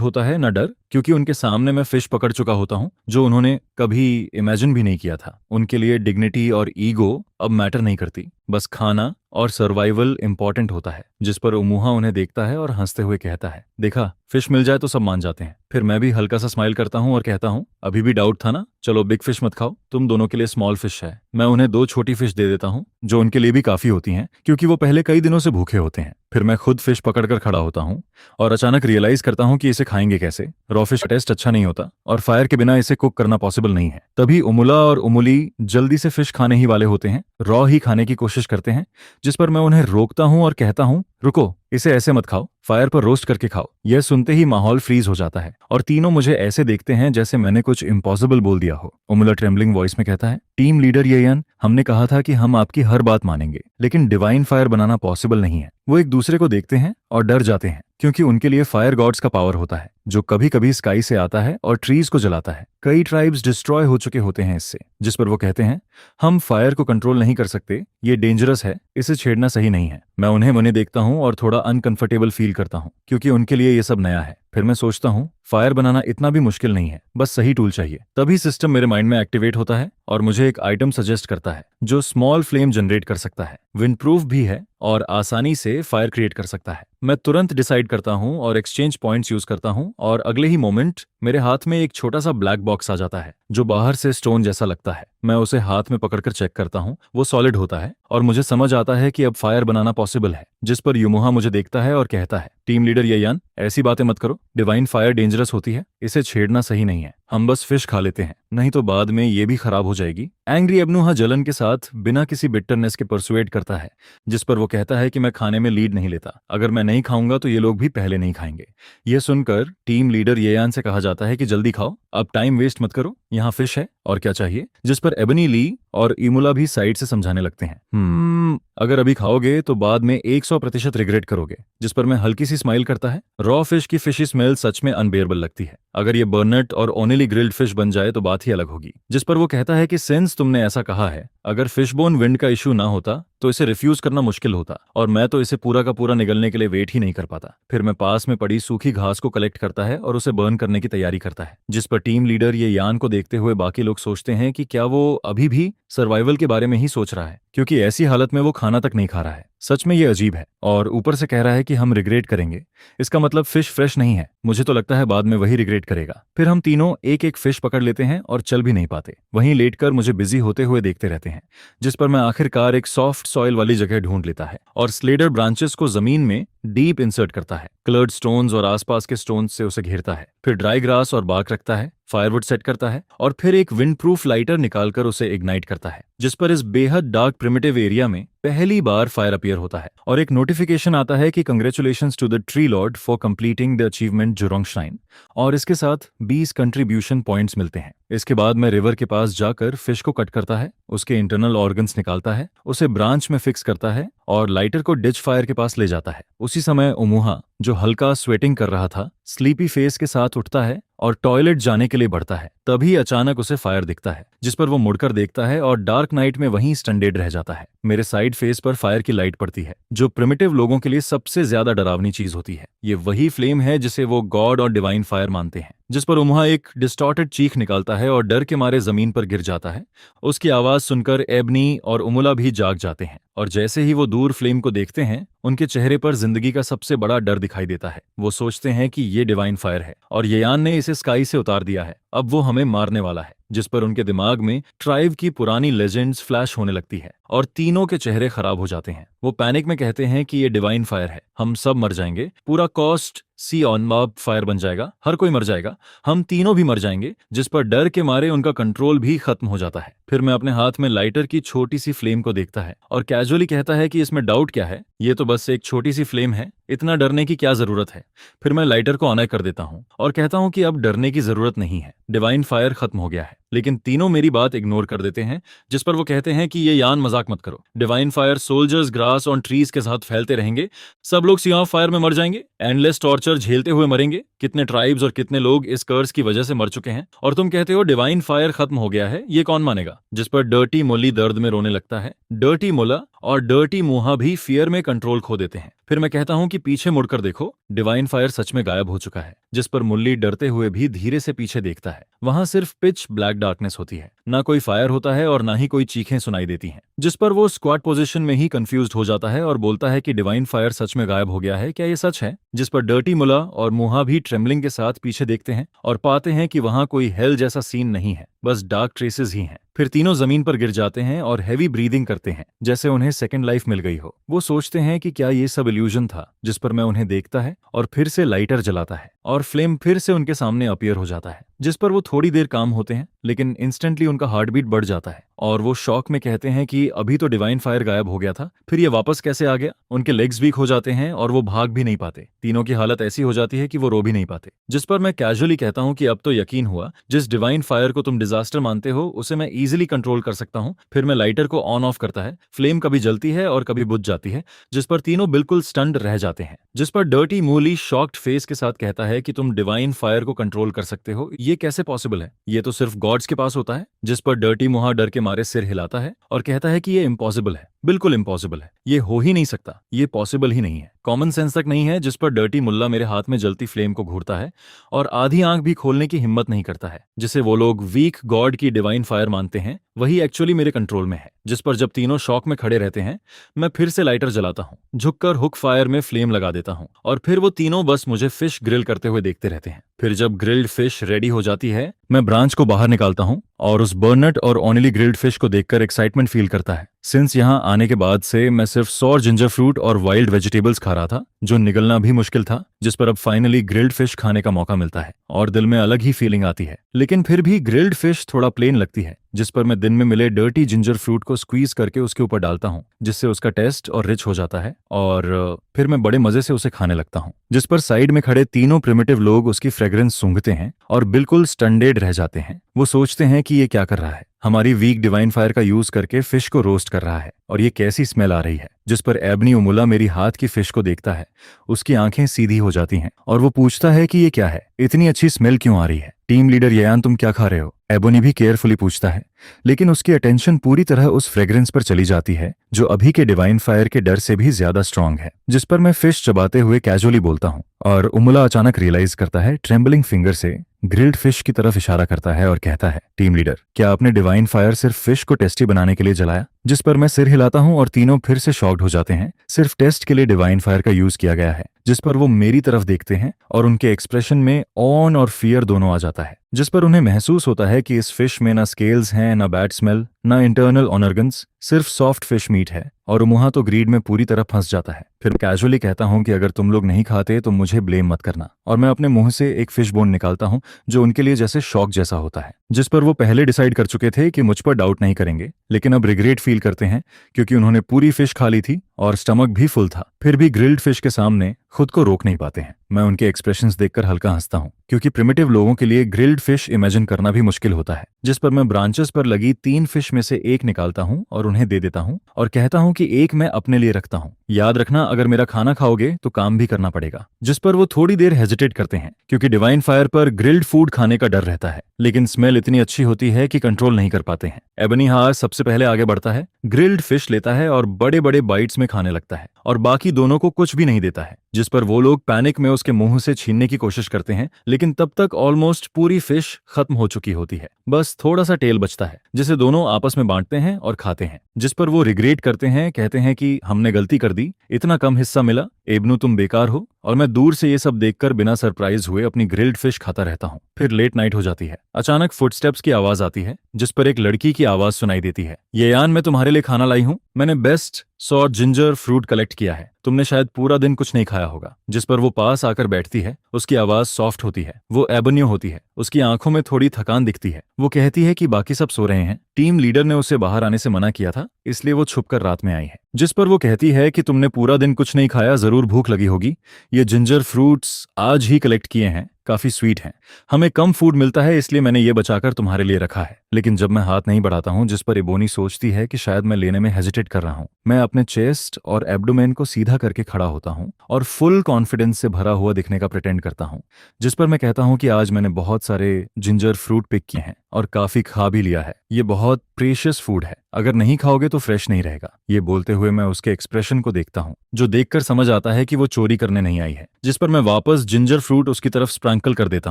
होता है ना डर, क्योंकि उनके सामने मैं फिश पकड़ चुका होता हूँ जो उन्होंने कभी इमेजिन भी नहीं किया था। उनके लिए डिग्निटी और ईगो अब मैटर नहीं करती, बस खाना और सर्वाइवल इंपॉर्टेंट होता है। जिस पर उमुहा उन्हें देखता है और हंसते हुए कहता है, देखा, फिश मिल जाए तो सब मान जाते हैं। फिर मैं भी हल्का सा स्माइल करता हूँ और कहता हूँ, अभी भी डाउट था ना, चलो बिग फिश मत खाओ, तुम दोनों के लिए स्मॉल फिश है। मैं उन्हें 2 छोटी फिश दे देता हूँ जो उनके लिए भी काफी होती हैं, क्योंकि वो पहले कई दिनों से भूखे होते हैं। फिर मैं खुद फिश पकड़कर खड़ा होता हूँ और अचानक रियलाइज करता हूँ कि इसे खाएंगे कैसे। रॉ फिश का टेस्ट अच्छा नहीं होता और फायर के बिना इसे कुक करना पॉसिबल नहीं है। तभी उमुला और उमुली जल्दी से फिश खाने ही वाले होते हैं, रॉ ही खाने की कोशिश करते हैं, जिस पर मैं उन्हें रोकता हूँ और कहता हूँ, रुको, इसे ऐसे मत खाओ, फायर पर रोस्ट करके खाओ। यह सुनते ही माहौल फ्रीज हो जाता है और तीनों मुझे ऐसे देखते हैं जैसे मैंने कुछ इम्पॉसिबल बोल दिया हो। उमुला ट्रेम्बलिंग वॉइस में कहता है, टीम लीडर येयन, हमने कहा था कि हम आपकी हर बात मानेंगे, लेकिन डिवाइन फायर बनाना पॉसिबल नहीं है। वो एक दूसरे को देखते हैं और डर जाते हैं, क्योंकि उनके लिए फायर गॉड्स का पावर होता है जो कभी कभी स्काई से आता है और ट्रीज को जलाता है। कई ट्राइब्स डिस्ट्रॉय हो चुके होते हैं इससे। जिस पर वो कहते हैं, हम फायर को कंट्रोल नहीं कर सकते, ये डेंजरस है, इसे छेड़ना सही नहीं है। मैं उन्हें देखता हूँ और थोड़ा अनकंफर्टेबल फील करता हूँ, क्योंकि उनके लिए ये सब नया है। फिर मैं सोचता हूँ, फायर बनाना इतना भी मुश्किल नहीं है, बस सही टूल चाहिए। तभी सिस्टम मेरे माइंड में एक्टिवेट होता है और मुझे एक आइटम सजेस्ट करता है जो स्मॉल फ्लेम जनरेट कर सकता है, विंड प्रूफ भी है और आसानी से फायर क्रिएट कर सकता है। मैं तुरंत डिसाइड करता हूँ और एक्सचेंज पॉइंट्स यूज करता हूँ और अगले ही मोमेंट मेरे हाथ में एक छोटा सा ब्लैक बॉक्स आ जाता है जो बाहर से स्टोन जैसा लगता है। मैं उसे हाथ में पकड़कर चेक करता हूँ, वो सॉलिड होता है और मुझे समझ आता है कि अब फायर बनाना पॉसिबल है। जिस पर युमुहा मुझे देखता है और कहता है, टीम लीडर येयान, ऐसी बातें मत करो, डिवाइन फायर डेंजरस होती है, इसे छेड़ना सही नहीं है। हम बस फिश खा लेते हैं, नहीं तो बाद में ये भी खराब हो जाएगी। एंग्री एबनुहा जलन के साथ बिना किसी बिटरनेस के परसुएट करता है, जिस पर वो कहता है कि मैं खाने में लीड नहीं लेता, अगर मैं नहीं खाऊंगा तो ये लोग भी पहले नहीं खाएंगे। ये सुनकर टीम लीडर येयान से कहा जाता है कि जल्दी खाओ, अब टाइम वेस्ट मत करो, यहाँ फिश है और क्या चाहिए। जिस पर एबनी ली और इमुला भी साइड से समझाने लगते हैं, अगर अभी खाओगे तो बाद में 100% रिग्रेट करोगे। जिस पर मैं हल्की सी स्माइल करता है। रॉ फिश की फिशी स्मेल सच में अनबेयरेबल लगती है, अगर ये बर्नट और ओनिली ग्रिल्ड फिश बन जाए तो बात ही अलग होगी। जिस पर वो कहता है कि सिंस तुमने ऐसा कहा है, अगर फिशबोन विंड का इशू ना होता तो इसे रिफ्यूज करना मुश्किल होता, और मैं तो इसे पूरा का पूरा निगलने के लिए वेट ही नहीं कर पाता। फिर मैं पास में पड़ी सूखी घास को कलेक्ट करता है और उसे बर्न करने की तैयारी करता है। जिस पर टीम लीडर ये यान को देखते हुए बाकी लोग सोचते हैं कि क्या वो अभी भी सर्वाइवल के बारे में ही सोच रहा है, क्योंकि ऐसी हालत में वो खाना तक नहीं खा रहा है। सच में ये अजीब है, और ऊपर से कह रहा है कि हम रिग्रेट करेंगे। इसका मतलब फिश फ्रेश नहीं है। मुझे तो लगता है बाद में वही रिग्रेट करेगा। फिर हम तीनों एक एक फिश पकड़ लेते हैं और चल भी नहीं पाते, वहीं लेटकर मुझे बिजी होते हुए देखते रहते हैं। जिस पर मैं आखिरकार एक सॉफ्ट सॉइल वाली जगह ढूंढ लेता है और स्लेडर ब्रांचेस को जमीन में डीप इंसर्ट करता है। क्लर्ड स्टोन्स और आसपास के स्टोन्स से उसे घेरता है, फिर ड्राई ग्रास और बार्क रखता है, फायरवुड सेट करता है और फिर एक विंड प्रूफ लाइटर निकालकर उसे इग्नाइट करता है। जिस पर इस बेहद डार्क प्रिमिटिव एरिया में पहली बार फायर अपीयर होता है और एक नोटिफिकेशन आता है कि congratulations to the tree lord for completing the achievement Jurong shrine, और इसके साथ 20 कंट्रीब्यूशन पॉइंट्स मिलते हैं। इसके बाद मैं रिवर के पास जाकर फिश को कट करता है, उसके इंटरनल ऑर्गन्स निकालता है, उसे ब्रांच में फिक्स करता है और लाइटर को डिच फायर के पास ले जाता है। उसी समय उमुहा, जो हल्का स्वेटिंग कर रहा था, स्लीपी फेस के साथ उठता है और टॉयलेट जाने के लिए बढ़ता है। तभी अचानक उसे फायर दिखता है, जिस पर वो मुड़कर देखता है और डार्क नाइट में वहीं स्टंडेड रह जाता है। मेरे साइड फेस पर फायर की लाइट पड़ती है, जो प्रिमिटिव लोगों के लिए सबसे ज्यादा डरावनी चीज होती है। ये वही फ्लेम है जिसे वो गॉड और डिवाइन फायर मानते हैं। जिस पर उमुहा एक डिस्टॉर्टेड चीख निकालता है और डर के मारे जमीन पर गिर जाता है। उसकी आवाज सुनकर एबनी और उमुला भी जाग जाते हैं, और जैसे ही वो दूर फ्लेम को देखते हैं, उनके चेहरे पर जिंदगी का सबसे बड़ा डर दिखाई देता है। वो सोचते हैं कि ये डिवाइन फायर है और येयान ने इसे स्काई से उतार दिया है, अब वो हमें मारने वाला है। जिस पर उनके दिमाग में ट्राइब की पुरानी लेजेंड्स फ्लैश होने लगती है और तीनों के चेहरे खराब हो जाते हैं। वो पैनिक में कहते हैं कि ये डिवाइन फायर है, हम सब मर जाएंगे, पूरा कॉस्ट सी ऑन मॉब फायर बन जाएगा, हर कोई मर जाएगा, हम तीनों भी मर जाएंगे। जिस पर डर के मारे उनका कंट्रोल भी खत्म हो जाता है। फिर मैं अपने हाथ में लाइटर की छोटी सी फ्लेम को देखता है और कैजुअली कहता है कि इसमें डाउट क्या है, ये तो बस एक छोटी सी फ्लेम है, इतना डरने की क्या जरूरत है। फिर मैं लाइटर को ऑन कर देता हूँ और कहता हूँ कि अब डरने की जरूरत नहीं है, डिवाइन फायर खत्म हो गया है। लेकिन तीनों मेरी बात इग्नोर कर देते हैं। जिस पर वो कहते हैं कि ये यान मजाक मत करो, डिवाइन फायर सोल्जर्स ग्रास और ट्रीज के साथ फैलते रहेंगे, सब लोग सी ऑफ फायर में मर जाएंगे, एंडलेस टॉर्चर झेलते हुए मरेंगे। कितने ट्राइब्स और कितने लोग इस कर्स की वजह से मर चुके हैं, और तुम कहते हो डिवाइन फायर खत्म हो गया है, ये कौन मानेगा। जिस पर डर्टी मोली दर्द में रोने लगता है। डर्टी मोला और डर्टी मुहा भी फियर में कंट्रोल खो देते हैं। फिर मैं कहता हूं कि पीछे मुड़कर देखो, डिवाइन फायर सच में गायब हो चुका है। जिस पर मुल्ली डरते हुए भी धीरे से पीछे देखता है। वहां सिर्फ पिच ब्लैक डार्कनेस होती है, ना कोई फायर होता है और ना ही कोई चीखें सुनाई देती हैं। जिस पर वो स्क्वाट पोजीशन में ही कंफ्यूज्ड हो जाता है और बोलता है कि डिवाइन फायर सच में गायब हो गया है, क्या ये सच है। जिस पर डर्टी मुला और मुहा भी ट्रेम्बलिंग के साथ पीछे देखते हैं और पाते हैं कि वहां कोई हेल जैसा सीन नहीं है, बस डार्क ट्रेसेस ही हैं। फिर तीनों जमीन पर गिर जाते हैं और हैवी ब्रीदिंग करते हैं, जैसे उन्हें सेकंड लाइफ मिल गई हो। वो सोचते हैं कि क्या ये सब इल्यूजन था। जिस पर मैं उन्हें देखता है और फिर से लाइटर जलाता है और फ्लेम फिर से उनके सामने अपीयर हो जाता है। जिस पर वो थोड़ी देर काम होते हैं, लेकिन इंस्टेंटली उनका हार्ट बीट बढ़ जाता है और वो शॉक में कहते हैं कि अभी तो डिवाइन फायर गायब हो गया था, फिर ये वापस कैसे आ गया। उनके लेग्स वीक हो जाते हैं और वो भाग भी नहीं पाते। तीनों की हालत ऐसी हो जाती है कि वो रो भी नहीं पाते। जिस पर मैं कैजुअली कहता हूं कि अब तो यकीन हुआ, जिस डिवाइन फायर को तुम डिजास्टर मानते हो उसे मैं इजीली कंट्रोल कर सकता हूं। फिर मैं लाइटर को ऑन ऑफ करता है, फ्लेम कभी जलती है और कभी बुझ जाती है। जिस पर तीनों बिल्कुल स्टन्ड रह जाते हैं। जिस पर डर्टी मूली शॉक्ड फेस के साथ कहता है कि तुम डिवाइन फायर को कंट्रोल कर सकते हो, ये कैसे पॉसिबल है, ये तो सिर्फ गॉड्स के पास होता है। जिस पर डर्टी मुहा डर के मारे सिर हिलाता है और कहता है कि ये इम्पॉसिबल है, बिल्कुल इम्पॉसिबल है, ये हो ही नहीं सकता, ये पॉसिबल ही नहीं है, कॉमन सेंस तक नहीं है। जिस पर डर्टी मुल्ला मेरे हाथ में जलती फ्लेम को घूरता है और आधी आंख भी खोलने की हिम्मत नहीं करता है। जिसे वो लोग वीक गॉड की डिवाइन फायर मानते हैं, वही एक्चुअली मेरे कंट्रोल में है। जिस पर जब तीनों शॉक में खड़े रहते हैं, मैं फिर से लाइटर जलाता हूँ, झुककर हुक फायर में फ्लेम लगा देता हूँ और फिर वो तीनों बस मुझे फिश ग्रिल करते हुए देखते रहते हैं। फिर जब ग्रिल्ड फिश रेडी हो जाती है, मैं ब्रांच को बाहर निकालता हूँ और उस बर्नट और ऑनिली ग्रिल्ड फिश को देखकर एक्साइटमेंट फील करता है। सिंस यहाँ आने के बाद से मैं सिर्फ सौर जिंजर फ्रूट और वाइल्ड वेजिटेबल्स खा रहा था, जो निगलना भी मुश्किल था। जिस पर अब फाइनली ग्रिल्ड फिश खाने का मौका मिलता है और दिल में अलग ही फीलिंग आती है। लेकिन फिर भी ग्रिल्ड फिश थोड़ा प्लेन लगती है, जिस पर मैं दिन में मिले डर्टी जिंजर फ्रूट को स्क्वीज करके उसके ऊपर डालता हूँ, जिससे उसका टेस्ट और रिच हो जाता है और फिर मैं बड़े मजे से उसे खाने लगता हूँ। जिस पर साइड में खड़े तीनों प्रिमिटिव लोग उसकी फ्रेग्रेंस सूंघते हैं और बिल्कुल स्टंडेड रह जाते हैं। वो सोचते हैं कि ये क्या कर रहा है, हमारी वीक डिवाइन फायर का यूज करके फिश को रोस्ट कर रहा है और ये कैसी स्मेल आ रही है। जिस पर एबनी उमुला मेरी हाथ की फिश को देखता है, उसकी आंखें सीधी हो जाती हैं और वो पूछता है कि ये क्या है, इतनी अच्छी स्मेल क्यों आ रही है। टीम लीडर यान, तुम क्या खा रहे हो? एबोनी भी केयरफुली पूछता है, लेकिन उसकी अटेंशन पूरी तरह उस फ्रेग्रेंस पर चली जाती है जो अभी के डिवाइन फायर के डर से भी ज्यादा स्ट्रांग है। जिस पर मैं फिश चबाते हुए कैजुअली बोलता हूँ और उमुला अचानक रियलाइज करता है, ट्रेम्बलिंग फिंगर से ग्रिल्ड फिश की तरफ इशारा करता है और कहता है, टीम लीडर, क्या आपने डिवाइन फायर सिर्फ फिश को टेस्टी बनाने के लिए जलाया? जिस पर मैं सिर हिलाता हूं और तीनों फिर से शॉक्ड हो जाते हैं। सिर्फ टेस्ट के लिए डिवाइन फायर का यूज किया गया है। जिस पर वो मेरी तरफ देखते हैं और उनके एक्सप्रेशन में ऑन और फियर दोनों आ जाता है। जिस पर उन्हें महसूस होता है कि इस फिश में ना स्केल्स हैं, ना बैड स्मेल, ना इंटरनल ऑर्गन्स, सिर्फ सॉफ्ट फिश मीट है। और उमुहा तो ग्रीड में पूरी तरह फंस जाता है। फिर कैजुअली कहता हूं कि अगर तुम लोग नहीं खाते तो मुझे ब्लेम मत करना, और मैं अपने मुंह से एक फिश बोन निकालता हूं जो उनके लिए जैसे शॉक जैसा होता है। जिस पर वो पहले डिसाइड कर चुके थे कि मुझ पर डाउट नहीं करेंगे, लेकिन अब रिग्रेट फील करते हैं क्योंकि उन्होंने पूरी फिश खा ली थी और स्टमक भी फुल था। फिर भी ग्रिल्ड फिश के सामने खुद को रोक नहीं पाते हैं। मैं उनके एक्सप्रेशंस देखकर हल्का हंसता हूं क्योंकि प्रिमिटिव लोगों के लिए ग्रिल्ड फिश इमेजिन करना भी मुश्किल होता है। जिस पर मैं ब्रांचेस पर लगी 3 फिश में से एक निकालता हूं और उन्हें दे देता हूं और कहता हूं कि एक मैं अपने लिए रखता हूं, याद रखना अगर मेरा खाना खाओगे तो काम भी करना पड़ेगा। जिस पर वो थोड़ी देर हेजिटेट करते हैं क्योंकि डिवाइन फायर पर ग्रिल्ड फूड खाने का डर रहता है, लेकिन स्मेल इतनी अच्छी होती है कि कंट्रोल नहीं कर पाते हैं। एबनी हार सबसे पहले आगे बढ़ता है, ग्रिल्ड फिश लेता है और बड़े बड़े बाइट्स में खाने लगता है और बाकी दोनों को कुछ भी नहीं देता है। जिस पर वो लोग पैनिक में उसके मुंह से छीनने की कोशिश करते हैं, लेकिन तब तक ऑलमोस्ट पूरी फिश खत्म हो चुकी होती है। बस थोड़ा सा टेल बचता है जिसे दोनों आपस में बांटते हैं और खाते हैं। जिस पर वो रिग्रेट करते हैं, कहते हैं कि हमने गलती कर दी, इतना कम हिस्सा मिला, एबनू तुम बेकार हो। और मैं दूर से ये सब देखकर बिना सरप्राइज हुए अपनी ग्रिल्ड फिश खाता रहता हूँ। फिर लेट नाइट हो जाती है। अचानक फुटस्टेप्स की आवाज आती है जिस पर एक लड़की की आवाज सुनाई देती है, ये यान, मैं तुम्हारे लिए खाना लाई हूँ। मैंने best sort ginger fruit collect किया है, तुमने शायद पूरा दिन कुछ नहीं खाया होगा। जिस पर वो पास आकर बैठती है, उसकी आवाज सॉफ्ट होती है, वो एबन्यू होती है, उसकी आंखों में थोड़ी थकान दिखती है। वो कहती है कि बाकी सब सो रहे हैं, टीम लीडर ने उसे बाहर आने से मना किया था, इसलिए वो छुपकर रात में आई है। जिस पर वो कहती है कि तुमने पूरा दिन कुछ नहीं खाया, जरूर भूख लगी होगी। ये जिंजर फ्रूट्स आज ही कलेक्ट किए हैं, काफी स्वीट हैं। हमें कम फूड मिलता है इसलिए मैंने ये बचाकर तुम्हारे लिए रखा है। लेकिन जब मैं हाथ नहीं बढ़ाता हूं, जिस पर इबोनी सोचती है कि शायद मैं लेने में हेजिटेट कर रहा हूं, मैं अपने चेस्ट और एब्डोमेन को सीधा करके खड़ा होता हूं और फुल कॉन्फिडेंस से भरा हुआ दिखने का प्रिटेंड करता हूं। जिस पर मैं कहता हूं कि आज मैंने बहुत सारे जिंजर फ्रूट पिक किए हैं और काफी खा भी लिया है। ये बहुत प्रीशियस फूड है, अगर नहीं खाओगे तो फ्रेश नहीं रहेगा। ये बोलते हुए मैं उसके एक्सप्रेशन को देखता हूं, जो देखकर समझ आता है कि वो चोरी करने नहीं आई है। जिस पर मैं वापस जिंजर फ्रूट उसकी तरफ स्प्रैंकल कर देता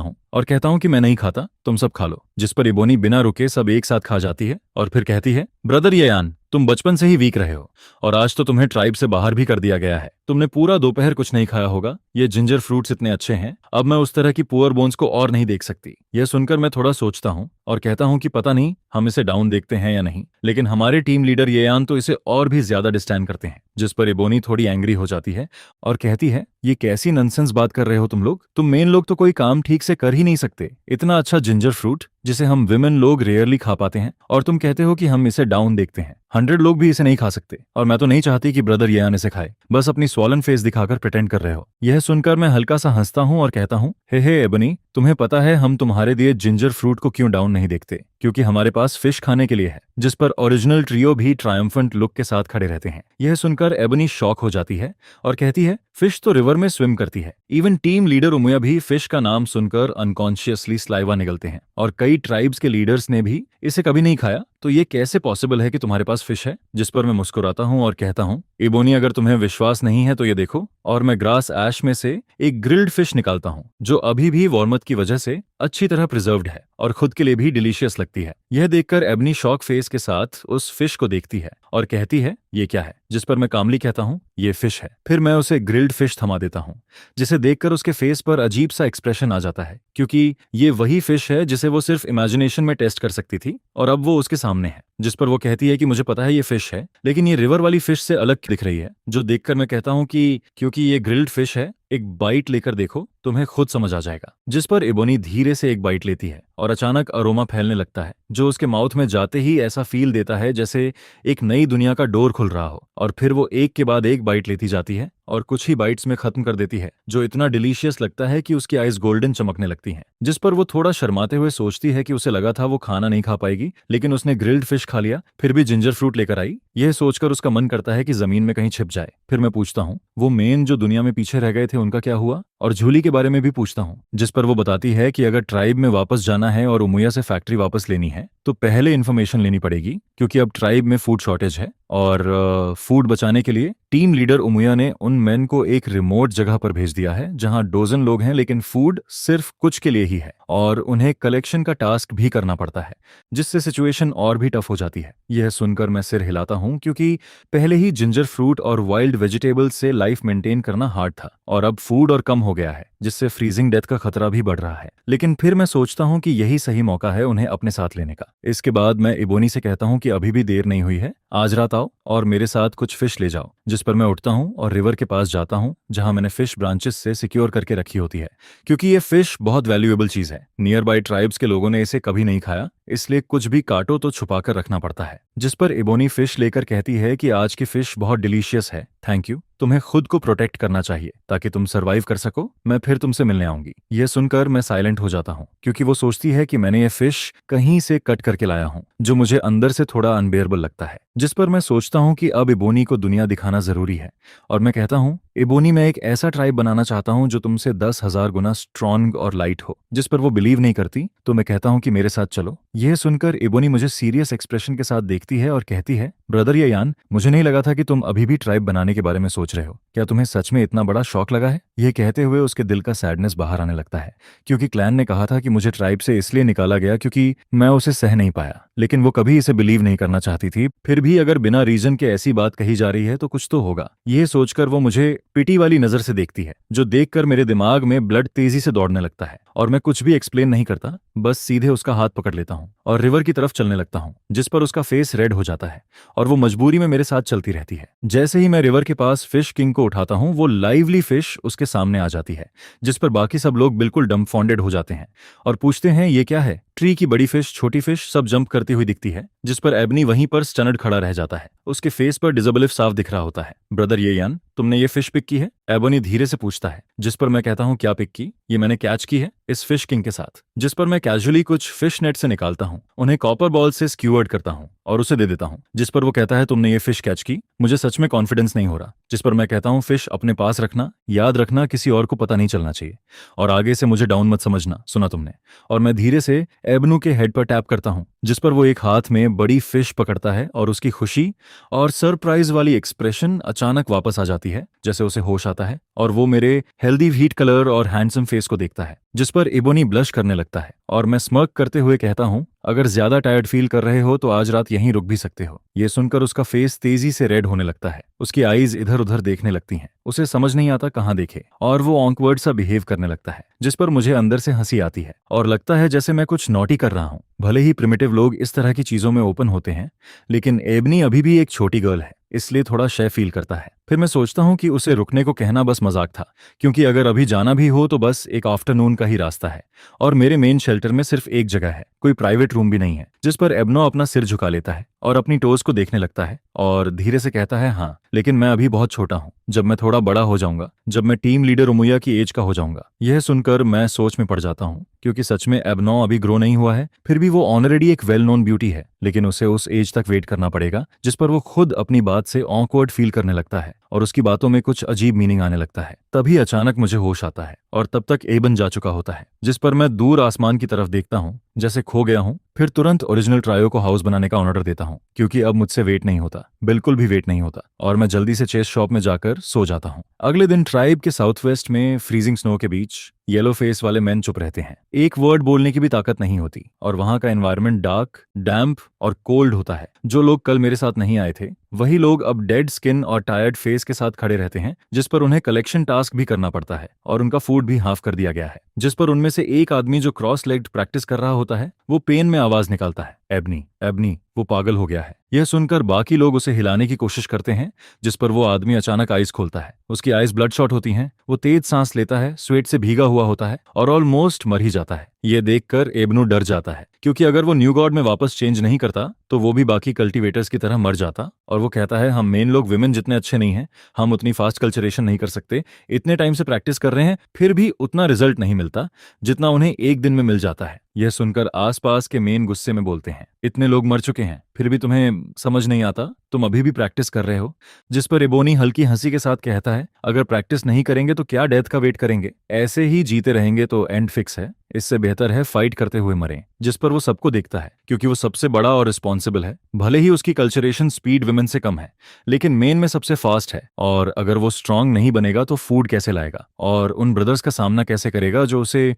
हूं और कहता हूं कि मैं नहीं खाता, तुम सब खा लो। जिस पर इबोनी बिना रुके सब एक साथ खा जाती है और फिर कहती है, ब्रदर यान, तुम बचपन से ही वीक रहे हो और आज तो तुम्हें ट्राइब से बाहर भी कर दिया गया है। तुमने पूरा दोपहर कुछ नहीं खाया होगा। ये जिंजर फ्रूट्स इतने अच्छे हैं, अब मैं उस तरह की पुअर बोन्स को और नहीं देख सकती। यह सुनकर मैं थोड़ा सोचता हूँ और कहता हूँ कि पता नहीं हम इसे डाउन देखते हैं या नहीं, लेकिन हमारे टीम लीडर येयान तो इसे और भी ज्यादा डिस्टैंड करते हैं। जिस पर इबोनी थोड़ी एंग्री हो जाती है और कहती है, ये कैसी नॉनसेंस बात कर रहे हो तुम लोग? तुम मेन लोग तो कोई काम ठीक से कर ही नहीं सकते। इतना अच्छा जिंजर फ्रूट जिसे हम विमेन लोग रेयरली खा पाते हैं और तुम कहते हो कि हम इसे डाउन देखते हैं। 100 लोग भी इसे नहीं खा सकते और मैं तो नहीं चाहती कि ब्रदर येयान इसे खाए। बस अपनी स्वॉलन फेस दिखाकर प्रिटेंड कर रहे हो। यह सुनकर मैं हल्का सा हंसता हूं और कहता हूं, हे एबनी, तुम्हें पता है हम तुम्हारे दिए जिंजर फ्रूट को क्यों डाउन नहीं देखते? क्योंकि हमारे पास फिश खाने के लिए है। जिस पर ओरिजिनल ट्रियो भी ट्रायम्फेंट लुक के साथ खड़े रहते हैं। यह सुनकर एबनी शॉक हो जाती है और कहती है, फिश तो रिवर में स्विम करती है। इवन टीम लीडर उमुया भी फिश का नाम सुनकर अनकॉन्शियसली स्लाइवा निगलते हैं और कई ट्राइब्स के लीडर्स ने भी इसे कभी नहीं खाया, तो ये कैसे पॉसिबल है कि तुम्हारे पास फिश है? जिस पर मैं मुस्कुराता हूं और कहता हूं, इबोनी, अगर तुम्हें विश्वास नहीं है तो ये देखो। और मैं ग्रास ऐश में से एक ग्रिल्ड फिश निकालता हूं जो अभी भी वार्मथ की वजह से अच्छी तरह प्रिजर्व्ड है और खुद के लिए भी डिलीशियस लगती है। यह देखकर एबनी शॉक फेस के साथ उस फिश को देखती है और कहती है, ये क्या है? जिस पर मैं कामली कहता हूं, ये फिश है। फिर मैं उसे ग्रिल्ड फिश थमा देता हूं, जिसे देखकर उसके फेस पर अजीब सा एक्सप्रेशन आ जाता है क्योंकि ये वही फिश है जिसे वो सिर्फ इमेजिनेशन में टेस्ट कर सकती थी और अब वो उसके सामने है। जिस पर वो कहती है कि मुझे पता है ये फिश है, लेकिन ये रिवर वाली फिश से अलग दिख रही है। जो देखकर मैं कहता हूं कि क्योंकि ये ग्रिल्ड फिश है एक बाइट लेकर देखो, तुम्हें खुद समझ आ जाएगा। जिस पर इबोनी धीरे से एक बाइट लेती है और अचानक अरोमा फैलने लगता है जो उसके माउथ में जाते ही ऐसा फील देता है जैसे एक नई दुनिया का डोर खुल रहा हो। और फिर वो एक के बाद एक बाइट लेती जाती है और कुछ ही बाइट्स में खत्म कर देती है, जो इतना डिलीशियस लगता है कि उसकी आइज गोल्डन चमकने लगती हैं। जिस पर वो थोड़ा शर्माते हुए सोचती है कि उसे लगा था वो खाना नहीं खा पाएगी, लेकिन उसने ग्रिल्ड फिश खा लिया, फिर भी जिंजर फ्रूट लेकर आई। यह सोचकर उसका मन करता है कि जमीन में कहीं छिप जाए। फिर मैं पूछता हूँ वो मेन जो दुनिया में पीछे रह गए थे उनका क्या हुआ, और झूली के बारे में भी पूछता हूँ। जिस पर वो बताती है कि अगर ट्राइब में वापस जाना है और उमुया से फैक्ट्री वापस लेनी है तो पहले इन्फॉर्मेशन लेनी पड़ेगी, क्योंकि अब ट्राइब में फूड शॉर्टेज है और फूड बचाने के लिए टीम लीडर उमुया ने उन मेन को एक रिमोट जगह पर भेज दिया है जहां डोजन लोग हैं, लेकिन फूड सिर्फ कुछ के लिए ही है और उन्हें कलेक्शन का टास्क भी करना पड़ता है, जिससे सिचुएशन और भी टफ हो जाती है। यह सुनकर मैं सिर हिलाता हूं, क्योंकि पहले ही जिंजर फ्रूट और वाइल्ड वेजिटेबल्स से लाइफ मेंटेन करना हार्ड था और अब फूड और कम हो गया है, जिससे फ्रीजिंग डेथ का खतरा भी बढ़ रहा है। लेकिन फिर मैं सोचता हूं कि यही सही मौका है उन्हें अपने साथ लेने का। इसके बाद मैं इबोनी से कहता हूं कि अभी भी देर नहीं हुई है, आज रात आओ और मेरे साथ कुछ फिश ले जाओ। जिस पर मैं उठता हूं और रिवर के पास जाता हूं जहां मैंने फिश ब्रांचेस से सिक्योर करके रखी होती है, क्योंकि ये फिश बहुत वैल्यूएबल चीज है। नियर बाई ट्राइब्स के लोगों ने इसे कभी नहीं खाया, इसलिए कुछ भी काटो तो छुपा कर रखना पड़ता है। जिस पर इबोनी फिश लेकर कहती है कि आज की फिश बहुत डिलीशियस है, थैंक यू, तुम्हें खुद को प्रोटेक्ट करना चाहिए ताकि तुम सरवाइव कर सको, मैं फिर तुमसे मिलने आऊंगी। यह सुनकर मैं साइलेंट हो जाता हूँ, क्योंकि वो सोचती है कि मैंने ये फिश कहीं से कट करके लाया हूँ, जो मुझे अंदर से थोड़ा अनबेयरेबल लगता है। जिस पर मैं सोचता हूँ कि अब इबोनी को दुनिया दिखाना जरूरी है और मैं कहता हूँ इबोनी, मैं एक ऐसा ट्राइब बनाना चाहता हूँ जो तुमसे 10,000 गुना स्ट्रॉन्ग और लाइट हो। जिस पर वो बिलीव नहीं करती, तो मैं कहता हूँ कि मेरे साथ चलो। यह सुनकर इबोनी मुझे सीरियस एक्सप्रेशन के साथ देखती है और कहती है, ब्रदर यान, मुझे नहीं लगा था कि तुम अभी भी ट्राइब बनाने के बारे में सोच रहे हो। क्या तुम्हें सच में इतना बड़ा शौक लगा है? यह कहते हुए उसके दिल का सैडनेस बाहर आने लगता है, क्योंकि क्लैन ने कहा था कि मुझे ट्राइब से इसलिए निकाला गया क्योंकि मैं उसे सह नहीं पाया, लेकिन वो कभी इसे बिलीव नहीं करना चाहती थी। फिर भी अगर बिना रीजन के ऐसी बात कही जा रही है तो कुछ तो होगा। यह सोचकर वो मुझे पिटी वाली नजर से देखती है, जो देखकर मेरे दिमाग में ब्लड तेजी से दौड़ने लगता है और मैं कुछ भी एक्सप्लेन नहीं करता, बस सीधे उसका हाथ पकड़ लेता हूँ और रिवर की तरफ चलने लगता हूँ। जिस पर उसका फेस रेड हो जाता है और वो मजबूरी में मेरे साथ चलती रहती है। जैसे ही मैं रिवर के पास फिश किंग को उठाता हूँ, वो लाइवली फिश उसके सामने आ जाती है, जिस पर बाकी सब लोग बिल्कुल डम्फॉन्डेड हो जाते हैं और पूछते हैं ये क्या है। ट्री की बड़ी फिश, छोटी फिश सब जंप करती हुई दिखती है, जिस पर एबनी वहीं पर स्टनड खड़ा रह जाता है। उसके फेस पर डिसेबिलिफ साफ दिख रहा होता है। ब्रदर यान, तुमने ये फिश पिक की है? एबनी धीरे से पूछता है। जिस पर मैं कहता हूँ क्या पिक की? ये मैंने कैच की है इस फिश किंग के साथ। जिस पर मैं कैजुअली कुछ फिश नेट से निकालता हूँ, उन्हें कॉपर बॉल से स्क्यूअर्ड करता हूँ और उसे दे देता हूँ। जिस पर वो कहता है तुमने ये फिश कैच की? मुझे सच में कॉन्फिडेंस नहीं हो रहा। जिस पर मैं कहता हूँ फिश अपने पास रखना, याद रखना किसी और को पता नहीं चलना चाहिए, और आगे से मुझे डाउन मत समझना, सुना तुमने? और मैं धीरे से एबनू के हेड पर टैप करता हूँ, जिस पर वो एक हाथ में बड़ी फिश पकड़ता है और उसकी खुशी और सरप्राइज वाली एक्सप्रेशन अचानक वापस आ जाती है, जैसे उसे होश आता है और वो मेरे हेल्दी व्हीट कलर और हैंडसम फेस को देखता है। जिस पर इबोनी ब्लश करने लगता है और मैं स्मर्क करते हुए कहता हूँ, अगर ज्यादा टायर्ड फील कर रहे हो तो आज रात यहीं रुक भी सकते हो। ये सुनकर उसका फेस तेजी से रेड होने लगता है, उसकी आईज इधर उधर देखने लगती हैं, उसे समझ नहीं आता कहाँ देखे, और वो ऑकवर्ड सा बिहेव करने लगता है, जिस पर मुझे अंदर से हंसी आती है और लगता है जैसे मैं कुछ नॉटी कर रहा हूँ। भले ही प्रिमिटिव लोग इस तरह की चीजों में ओपन होते हैं, लेकिन एबनी अभी भी एक छोटी गर्ल है, इसलिए थोड़ा शय फील करता है। फिर मैं सोचता हूँ कि उसे रुकने को कहना बस मजाक था, क्योंकि अगर अभी जाना भी हो तो बस एक आफ्टरनून का ही रास्ता है और मेरे मेन शेल्टर में सिर्फ एक जगह है, कोई प्राइवेट रूम भी नहीं है। जिस पर एबनो अपना सिर झुका लेता है और अपनी टोज को देखने लगता है और धीरे से कहता है, हाँ, लेकिन मैं अभी बहुत छोटा हूँ, जब मैं थोड़ा बड़ा हो जाऊंगा, जब मैं टीम लीडर उमुया की एज का हो जाऊंगा। यह सुनकर मैं सोच में पड़ जाता हूँ, क्योंकि सच में एबनो अभी ग्रो नहीं हुआ है, फिर भी वो ऑलरेडी एक वेल नोन ब्यूटी है, लेकिन उसे उस एज तक वेट करना पड़ेगा। जिस पर वो खुद अपनी बात से ऑकवर्ड फील करने लगता है और उसकी बातों में कुछ अजीब मीनिंग आने लगता है। तभी अचानक मुझे होश आता है और तब तक एबन जा चुका होता है। जिस पर मैं दूर आसमान की तरफ देखता हूँ, जैसे खो गया हूँ। फिर तुरंत ओरिजिनल ट्रायो को हाउस बनाने का ऑर्डर देता हूँ, क्योंकि अब मुझसे वेट नहीं होता, बिल्कुल भी वेट नहीं होता, और मैं जल्दी से चेस शॉप में जाकर सो जाता हूँ। अगले दिन ट्राइब के साउथ वेस्ट में फ्रीजिंग स्नो के बीच येलो फेस वाले मैन चुप रहते हैं, एक वर्ड बोलने की भी ताकत नहीं होती, और वहां का एनवायरनमेंट डार्क, डैम्प और कोल्ड होता है। जो लोग कल मेरे साथ नहीं आए थे वही लोग अब डेड स्किन और टायर्ड फेस के साथ खड़े रहते हैं, जिस पर उन्हें कलेक्शन टास्क भी करना पड़ता है और उनका फूड भी हाफ कर दिया गया है। जिस पर उनमें से एक आदमी जो क्रॉस लेग्ड प्रैक्टिस कर रहा होता है वो पेन में आवाज निकालता है, एबनी एबनी, वो पागल हो गया है। यह सुनकर बाकी लोग उसे हिलाने की कोशिश करते हैं, जिस पर वो आदमी अचानक आइज खोलता है। उसकी आइज ब्लड शॉट होती हैं, वो तेज सांस लेता है, स्वेट से भीगा हुआ होता है और ऑलमोस्ट मर ही जाता है। ये देखकर एबनू डर जाता है, क्योंकि अगर वो न्यू गॉड में वापस चेंज नहीं करता तो वो भी बाकी कल्टीवेटर्स की तरह मर जाता। और वो कहता है, हम मेन लोग विमेन जितने अच्छे नहीं हैं, हम उतनी फास्ट कल्चरेशन नहीं कर सकते, इतने टाइम से प्रैक्टिस कर रहे हैं फिर भी उतना रिजल्ट नहीं मिलता जितना उन्हें एक दिन में मिल जाता है। यह सुनकर आसपास के मेन गुस्से में बोलते हैं, इतने लोग मर चुके हैं फिर भी तुम्हें समझ नहीं आता, तुम अभी भी प्रैक्टिस कर रहे हो। जिस पर एबोनी हल्की हंसी के साथ कहता है, अगर प्रैक्टिस नहीं करेंगे तो क्या डेथ का वेट करेंगे, ऐसे ही जीते रहेंगे तो एंड फिक्स है, इससे बेहतर है फाइट करते हुए मरें। जिस पर वो सबको देखता है, क्योंकि वो सबसे बड़ा और रिस्पॉन्सिबल है। भले ही उसकी कल्चरेशन स्पीड विमेन से कम है, लेकिन मेन में सबसे फास्ट है, और अगर वो स्ट्रांग नहीं बनेगा तो फूड कैसे लाएगा और उन ब्रदर्स का सामना कैसे करेगा जो उसे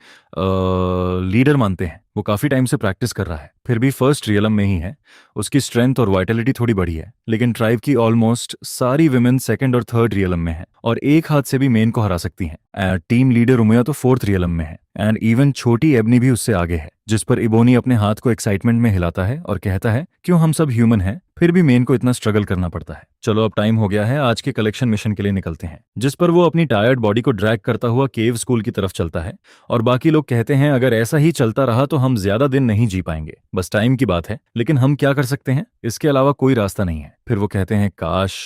लीडर मानते हैं। वो काफी टाइम से प्रैक्टिस कर रहा है, फिर भी फर्स्ट रियलम में ही है। उसकी स्ट्रेंथ और वाइटलिटी थोड़ी बढ़ी है, लेकिन ट्राइब की ऑलमोस्ट सारी विमेन सेकंड और थर्ड रियलम में है और एक हाथ से भी मेन को हरा सकती हैं। टीम लीडर उमया तो फोर्थ रियलम में है, एंड इवन छोटी एबनी भी उससे आगे है। जिस पर इबोनी अपने हाथ को एक्साइटमेंट में हिलाता है और कहता है, क्यों हम सब ह्यूमन हैं फिर भी मेन को इतना स्ट्रगल करना पड़ता है। चलो अब टाइम हो गया है, आज के कलेक्शन मिशन के लिए निकलते हैं। जिस पर वो अपनी टायर्ड बॉडी को ड्रैग करता हुआ केव स्कूल की तरफ चलता है और बाकी लोग कहते हैं, अगर ऐसा ही चलता रहा तो हम ज्यादा दिन नहीं जी पाएंगे, बस टाइम की बात है, लेकिन हम क्या कर सकते हैं, इसके अलावा कोई रास्ता नहीं है। फिर वो कहते हैं, काश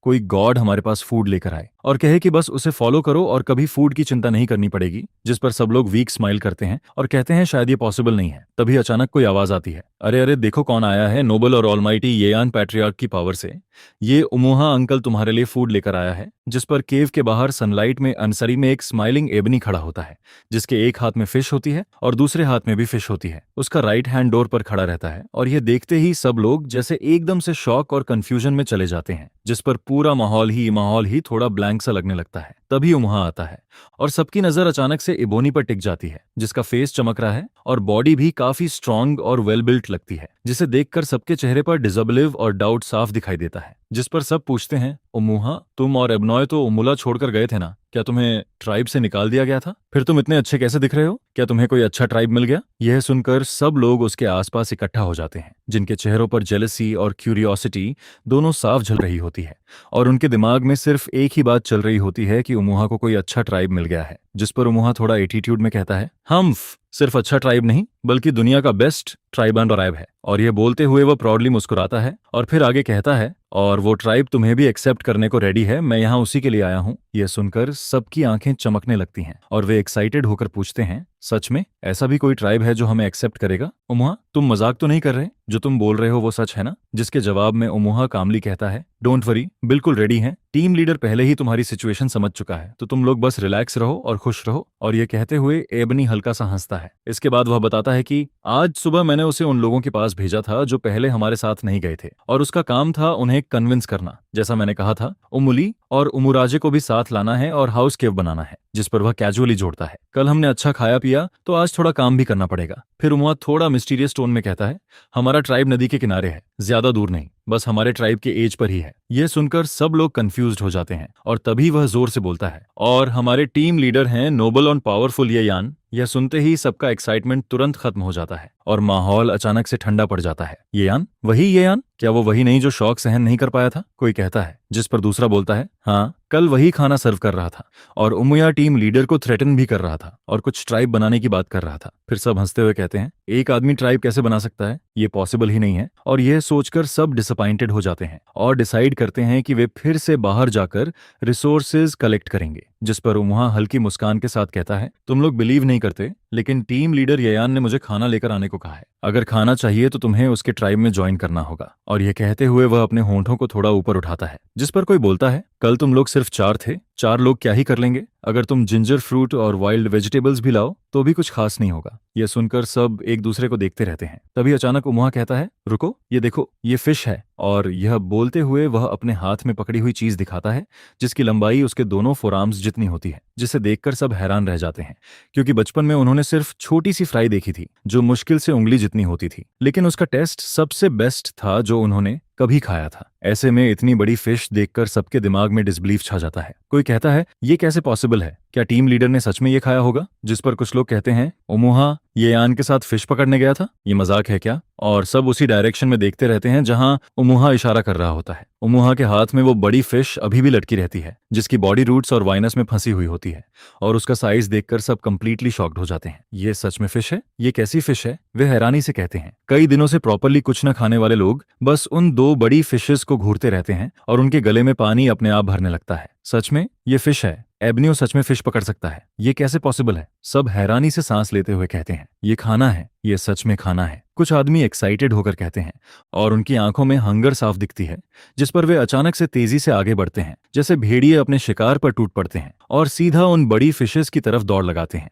कोई गॉड हमारे पास फूड लेकर आए और कहे कि बस उसे फॉलो करो और कभी फूड की चिंता नहीं करनी पड़ेगी। जिस पर सब लोग वीक स्माइल करते हैं और कहते हैं शायद ये पॉसिबल नहीं है। तभी अचानक कोई आवाज आती है, अरे अरे देखो कौन आया है, नोबल और ऑलमाइटी येयान पैट्रियार्क की पावर से ये उमुहा अंकल तुम्हारे लिए फूड लेकर आया है। जिस पर केव के बाहर सनलाइट में अनसरी में एक स्माइलिंग एबनी खड़ा होता है, जिसके एक हाथ में फिश होती है और दूसरे हाथ में भी फिश होती है। उसका राइट हैंड डोर पर खड़ा रहता है और यह देखते ही सब लोग जैसे एकदम से शॉक और कंफ्यूजन में चले जाते हैं। जिस पर पूरा माहौल ही थोड़ा ब्लैंक सा लगने लगता है। तभी उमुहा आता है और सबकी नजर अचानक से इबोनी पर टिक जाती है, जिसका फेस चमक रहा है और बॉडी भी काफी स्ट्रांग और वेल बिल्ट लगती है, जिसे देखकर सबके चेहरे पर डिसबिलीव और डाउट साफ दिखाई देता है। जिस पर सब पूछते हैं, उमुहा तुम और एबनॉय तो उमुला छोड़कर गए थे ना, क्या तुम्हें ट्राइब से निकाल दिया गया था, फिर तुम इतने अच्छे कैसे दिख रहे हो, क्या तुम्हें कोई अच्छा ट्राइब मिल गया। यह सुनकर सब लोग उसके आसपास इकट्ठा हो जाते हैं, जिनके चेहरों पर जेलसी और क्यूरियोसिटी दोनों साफ झल रही होती है और उनके दिमाग में सिर्फ एक ही बात चल रही होती है कि उमुहा को कोई अच्छा ट्राइब मिल गया है। जिस पर उमुहा थोड़ा एटीट्यूड में कहता है, हम सिर्फ अच्छा ट्राइब नहीं बल्कि दुनिया का बेस्ट ट्राइब एंड ट्राइब है। और यह बोलते हुए वो प्राउडली मुस्कुराता है और फिर आगे कहता है, और वो ट्राइब तुम्हें भी एक्सेप्ट करने को रेडी है, मैं यहाँ उसी के लिए आया हूँ। यह सुनकर सबकी आंखें चमकने लगती हैं और वे एक्साइटेड होकर पूछते हैं, सच में ऐसा भी कोई ट्राइब है जो हमें एक्सेप्ट करेगा। उमुहा तुम मजाक तो नहीं कर रहे, जो तुम बोल रहे हो वो सच है ना। जिसके जवाब में उमुहा कामली कहता है, डोंट वरी, बिल्कुल रेडी हैं, टीम लीडर पहले ही तुम्हारी सिचुएशन समझ चुका है, तो तुम लोग बस रिलैक्स रहो और खुश रहो। और ये कहते हुए एबनी हल्का सा हंसता है। इसके बाद वह बताता है कि आज सुबह मैंने उसे उन लोगों के पास भेजा था जो पहले हमारे साथ नहीं गए थे, और उसका काम था उन्हें कन्विंस करना। जैसा मैंने कहा था, उमुली और उमुराजे को भी साथ लाना है और हाउस केव बनाना है। जिस पर वह कैजुअली जोड़ता है, कल हमने अच्छा खाया पिया तो आज थोड़ा काम भी करना पड़ेगा। फिर उमुआ थोड़ा मिस्टीरियस टोन में कहता है, हमारा ट्राइब नदी के किनारे है, ज्यादा दूर नहीं, बस हमारे ट्राइब के एज पर ही है। यह सुनकर सब लोग कंफ्यूज्ड हो जाते हैं और तभी वह जोर से बोलता है, और हमारे टीम लीडर हैं नोबल और पावरफुल येयान। यह सुनते ही सबका एक्साइटमेंट तुरंत खत्म हो जाता है और माहौल अचानक से ठंडा पड़ जाता है। येयान, वही येयान, क्या वो वही नहीं जो शौक सहन नहीं कर पाया था, कोई कहता है। जिस पर दूसरा बोलता है, हाँ, कल वही खाना सर्व कर रहा था और उमुया टीम लीडर को थ्रेटन भी कर रहा था और कुछ ट्राइब बनाने की बात कर रहा था। फिर सब हंसते हुए कहते हैं, एक आदमी ट्राइब कैसे बना सकता है, ये पॉसिबल ही नहीं है। और यह सोचकर सब डिसअपॉइंटेड हो जाते हैं और डिसाइड करते हैं कि वे फिर से बाहर जाकर रिसोर्सेज कलेक्ट करेंगे। जिस पर उमुहा हल्की मुस्कान के साथ कहता है, तुम लोग बिलीव नहीं करते, लेकिन टीम लीडर येयान ने मुझे खाना लेकर आने को कहा है। अगर खाना चाहिए तो तुम्हें उसके ट्राइब में ज्वाइन करना होगा। और यह कहते हुए वह अपने होंठों को थोड़ा ऊपर उठाता है। जिस पर कोई बोलता है, कल तुम लोग सिर्फ 4 थे, 4 लोग क्या ही कर लेंगे, अगर तुम जिंजर फ्रूट और वाइल्ड वेजिटेबल्स भी लाओ तो भी कुछ खास नहीं होगा। यह सुनकर सब एक दूसरे को देखते रहते हैं। तभी अचानक उमुहा कहता है, रुको, ये देखो, ये फिश है। और यह बोलते हुए वह अपने हाथ में पकड़ी हुई चीज दिखाता है, जिसकी लंबाई उसके दोनों फोरआर्म्स जितनी होती है, जिसे देखकर सब हैरान रह जाते हैं, क्योंकि बचपन में उन्होंने सिर्फ छोटी सी फ्राई देखी थी जो मुश्किल से उंगली जितनी होती थी, लेकिन उसका टेस्ट सबसे बेस्ट था जो उन्होंने कभी खाया था। ऐसे में इतनी बड़ी फिश देखकर सबके दिमाग में डिसबिलीफ छा जाता है। कोई कहता है ये कैसे पॉसिबल है, क्या टीम लीडर ने सच में ये खाया होगा? जिस पर कुछ लोग कहते हैं ओमुहा ये यान के साथ फिश पकड़ने गया था, ये मजाक है क्या? और सब उसी डायरेक्शन में देखते रहते हैं जहां ओमुहा इशारा कर रहा होता है। ओमुहा के हाथ में वो बड़ी फिश अभी भी लटकी रहती है जिसकी बॉडी रूट्स और वाइनस में फंसी हुई होती है, और उसका साइज देखकर सब कंप्लीटली शॉक्ड हो जाते हैं। ये सच में फिश है? ये कैसी फिश है? वे हैरानी से कहते हैं। कई दिनों से प्रॉपरली कुछ न खाने वाले लोग बस उन दो बड़ी फिशेस को घूरते रहते हैं और उनके गले में पानी अपने आप भरने लगता है। सच में ये फिश है? एबनियो सच में फिश पकड़ सकता है? ये कैसे पॉसिबल है? सब हैरानी से सांस लेते हुए कहते हैं ये खाना है, ये सच में खाना है। कुछ आदमी एक्साइटेड होकर कहते हैं और उनकी आंखों में हंगर साफ दिखती है, जिस पर वे अचानक से तेजी से आगे बढ़ते हैं जैसे भेड़िए अपने शिकार पर टूट पड़ते हैं और सीधा उन बड़ी फिशेस की तरफ दौड़ लगाते हैं।